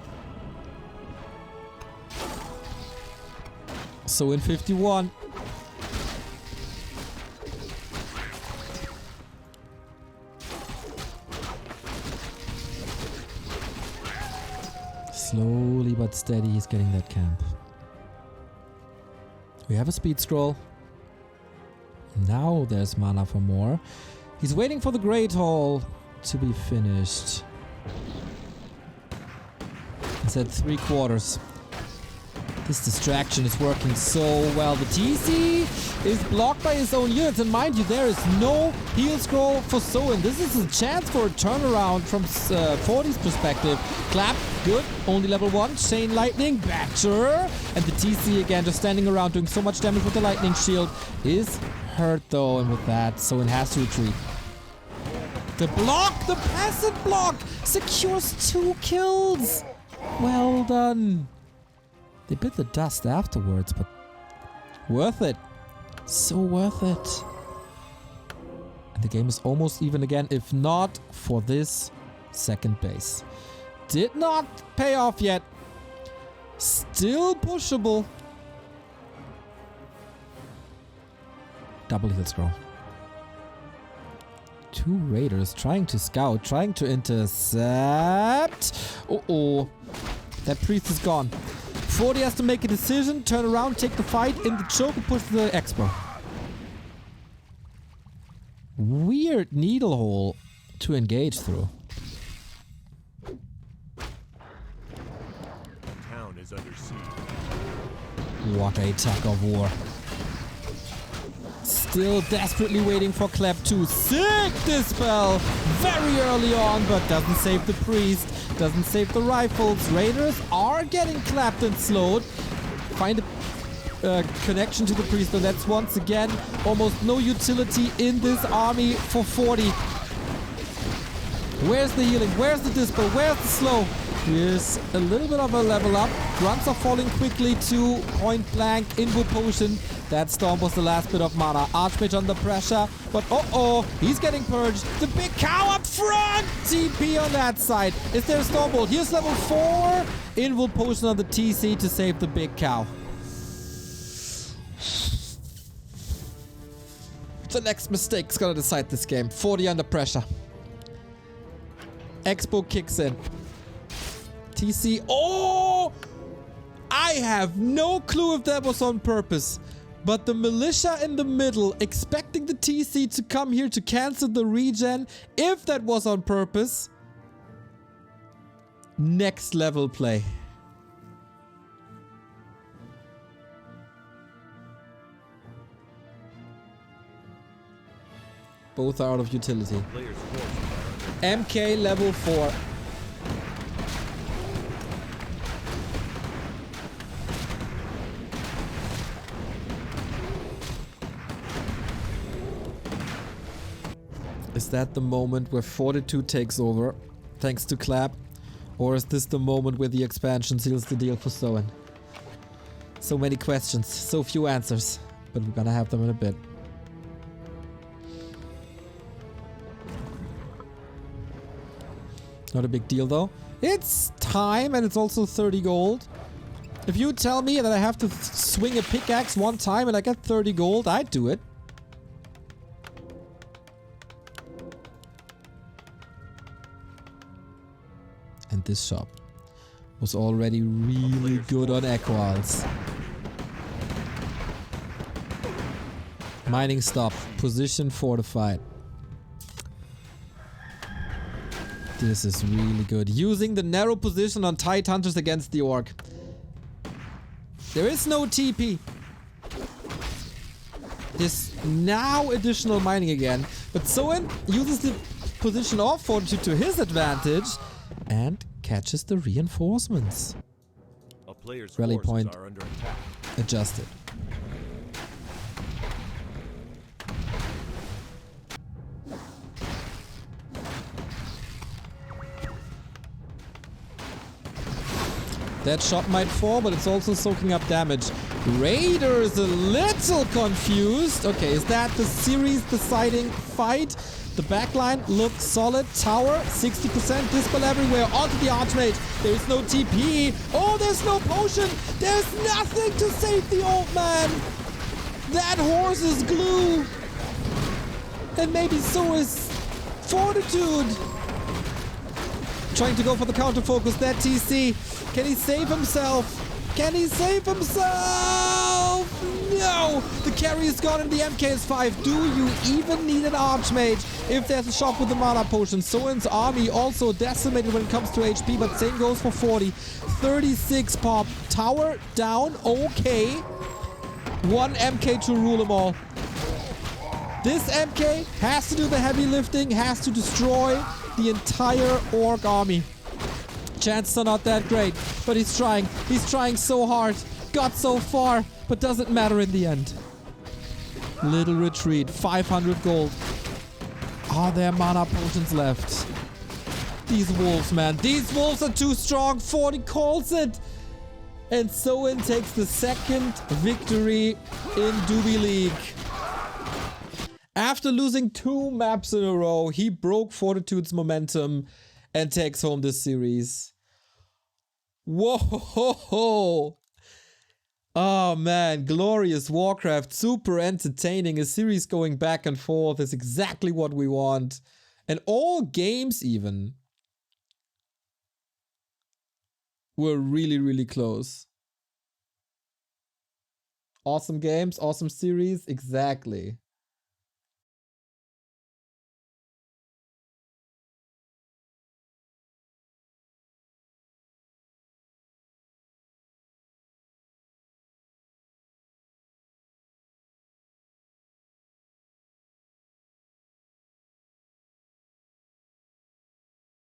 So in 51. Slowly but steady he's getting that camp. We have a speed scroll. Now there's mana for more. He's waiting for the Great Hall to be finished. He's at 3/4. This distraction is working so well. The TC is blocked by his own units. And mind you, there is no heal scroll for Soen. This is a chance for a turnaround from 40's perspective. Clap, good. Only level 1. Chain lightning, Batcher. And the TC again just standing around doing so much damage with the lightning shield. Is hurt though. And with that, Soen has to retreat. The block, the passive block, secures 2 kills. Well done. They bit the dust afterwards, but worth it. So worth it. And the game is almost even again, if not for this second base. Did not pay off yet. Still pushable. Double heal scroll. 2 raiders trying to scout, trying to intercept. Uh-oh. That priest is gone. 40 has to make a decision, turn around, take the fight in the choke and push the expo. Weird needle hole to engage through. Town is under siege. What a tug of war. Still desperately waiting for clap 2. Sick dispel very early on, but doesn't save the priest, doesn't save the rifles. Raiders are getting clapped and slowed. Find a connection to the priest, and that's once again almost no utility in this army for 40. Where's the healing? Where's the dispel? Where's the slow? Here's a little bit of a level up. Grunts are falling quickly to point blank. Invo potion. That storm was the last bit of mana. Archmage under pressure. But he's getting purged. The big cow up front. TP on that side. Is there a stormbolt? Here's level 4. Invo potion on the TC to save the big cow. The next mistake is gonna decide this game. 40 under pressure. Expo kicks in. TC. Oh! I have no clue if that was on purpose. But the militia in the middle, expecting the TC to come here to cancel the regen, if that was on purpose, next level play. Both are out of utility. MK level 4. Is that the moment where Fortitude takes over, thanks to Clap? Or is this the moment where the expansion seals the deal for Soen? So many questions, so few answers, but we're gonna have them in a bit. Not a big deal though. It's time and it's also 30 gold. If you tell me that I have to swing a pickaxe one time and I get 30 gold, I'd do it. And this shop was already really good on Equals. Mining stop. Position fortified. This is really good. Using the narrow position on tight hunters against the orc. There is no TP. There's now additional mining again. But Soen uses the position of Fortitude to his advantage and catches the reinforcements. A player's Rally forces point are under attack. adjusted. That shot might fall, but it's also soaking up damage. Raider is a little confused. Okay, is that the series deciding fight? The backline looks solid. Tower, 60%. Dispel everywhere. Onto the Archmage. There's no TP. Oh, there's no potion. There's nothing to save the old man. That horse is glue. And maybe so is Fortitude. Trying to go for the counter focus. That TC. Can he save himself? Can he save himself? No! The carry is gone and the MK is 5. Do you even need an Archmage if there's a shop with the mana potion? Soen's army also decimated when it comes to HP, but same goes for 40. 36 pop. Tower down. Okay. One MK to rule them all. This MK has to do the heavy lifting, has to destroy the entire orc army. Chances are not that great, but he's trying. He's trying so hard. Got so far, but doesn't matter in the end. Little retreat. 500 gold. Are there mana potions left? These wolves, man. These wolves are too strong. 40 calls it. And Soen takes the second victory in Doubi League. After losing 2 maps in a row, he broke Fortitude's momentum and takes home this series. Whoa! Oh man, glorious Warcraft, super entertaining. A series going back and forth is exactly what we want. And all games even were really, really close. Awesome games, awesome series, exactly.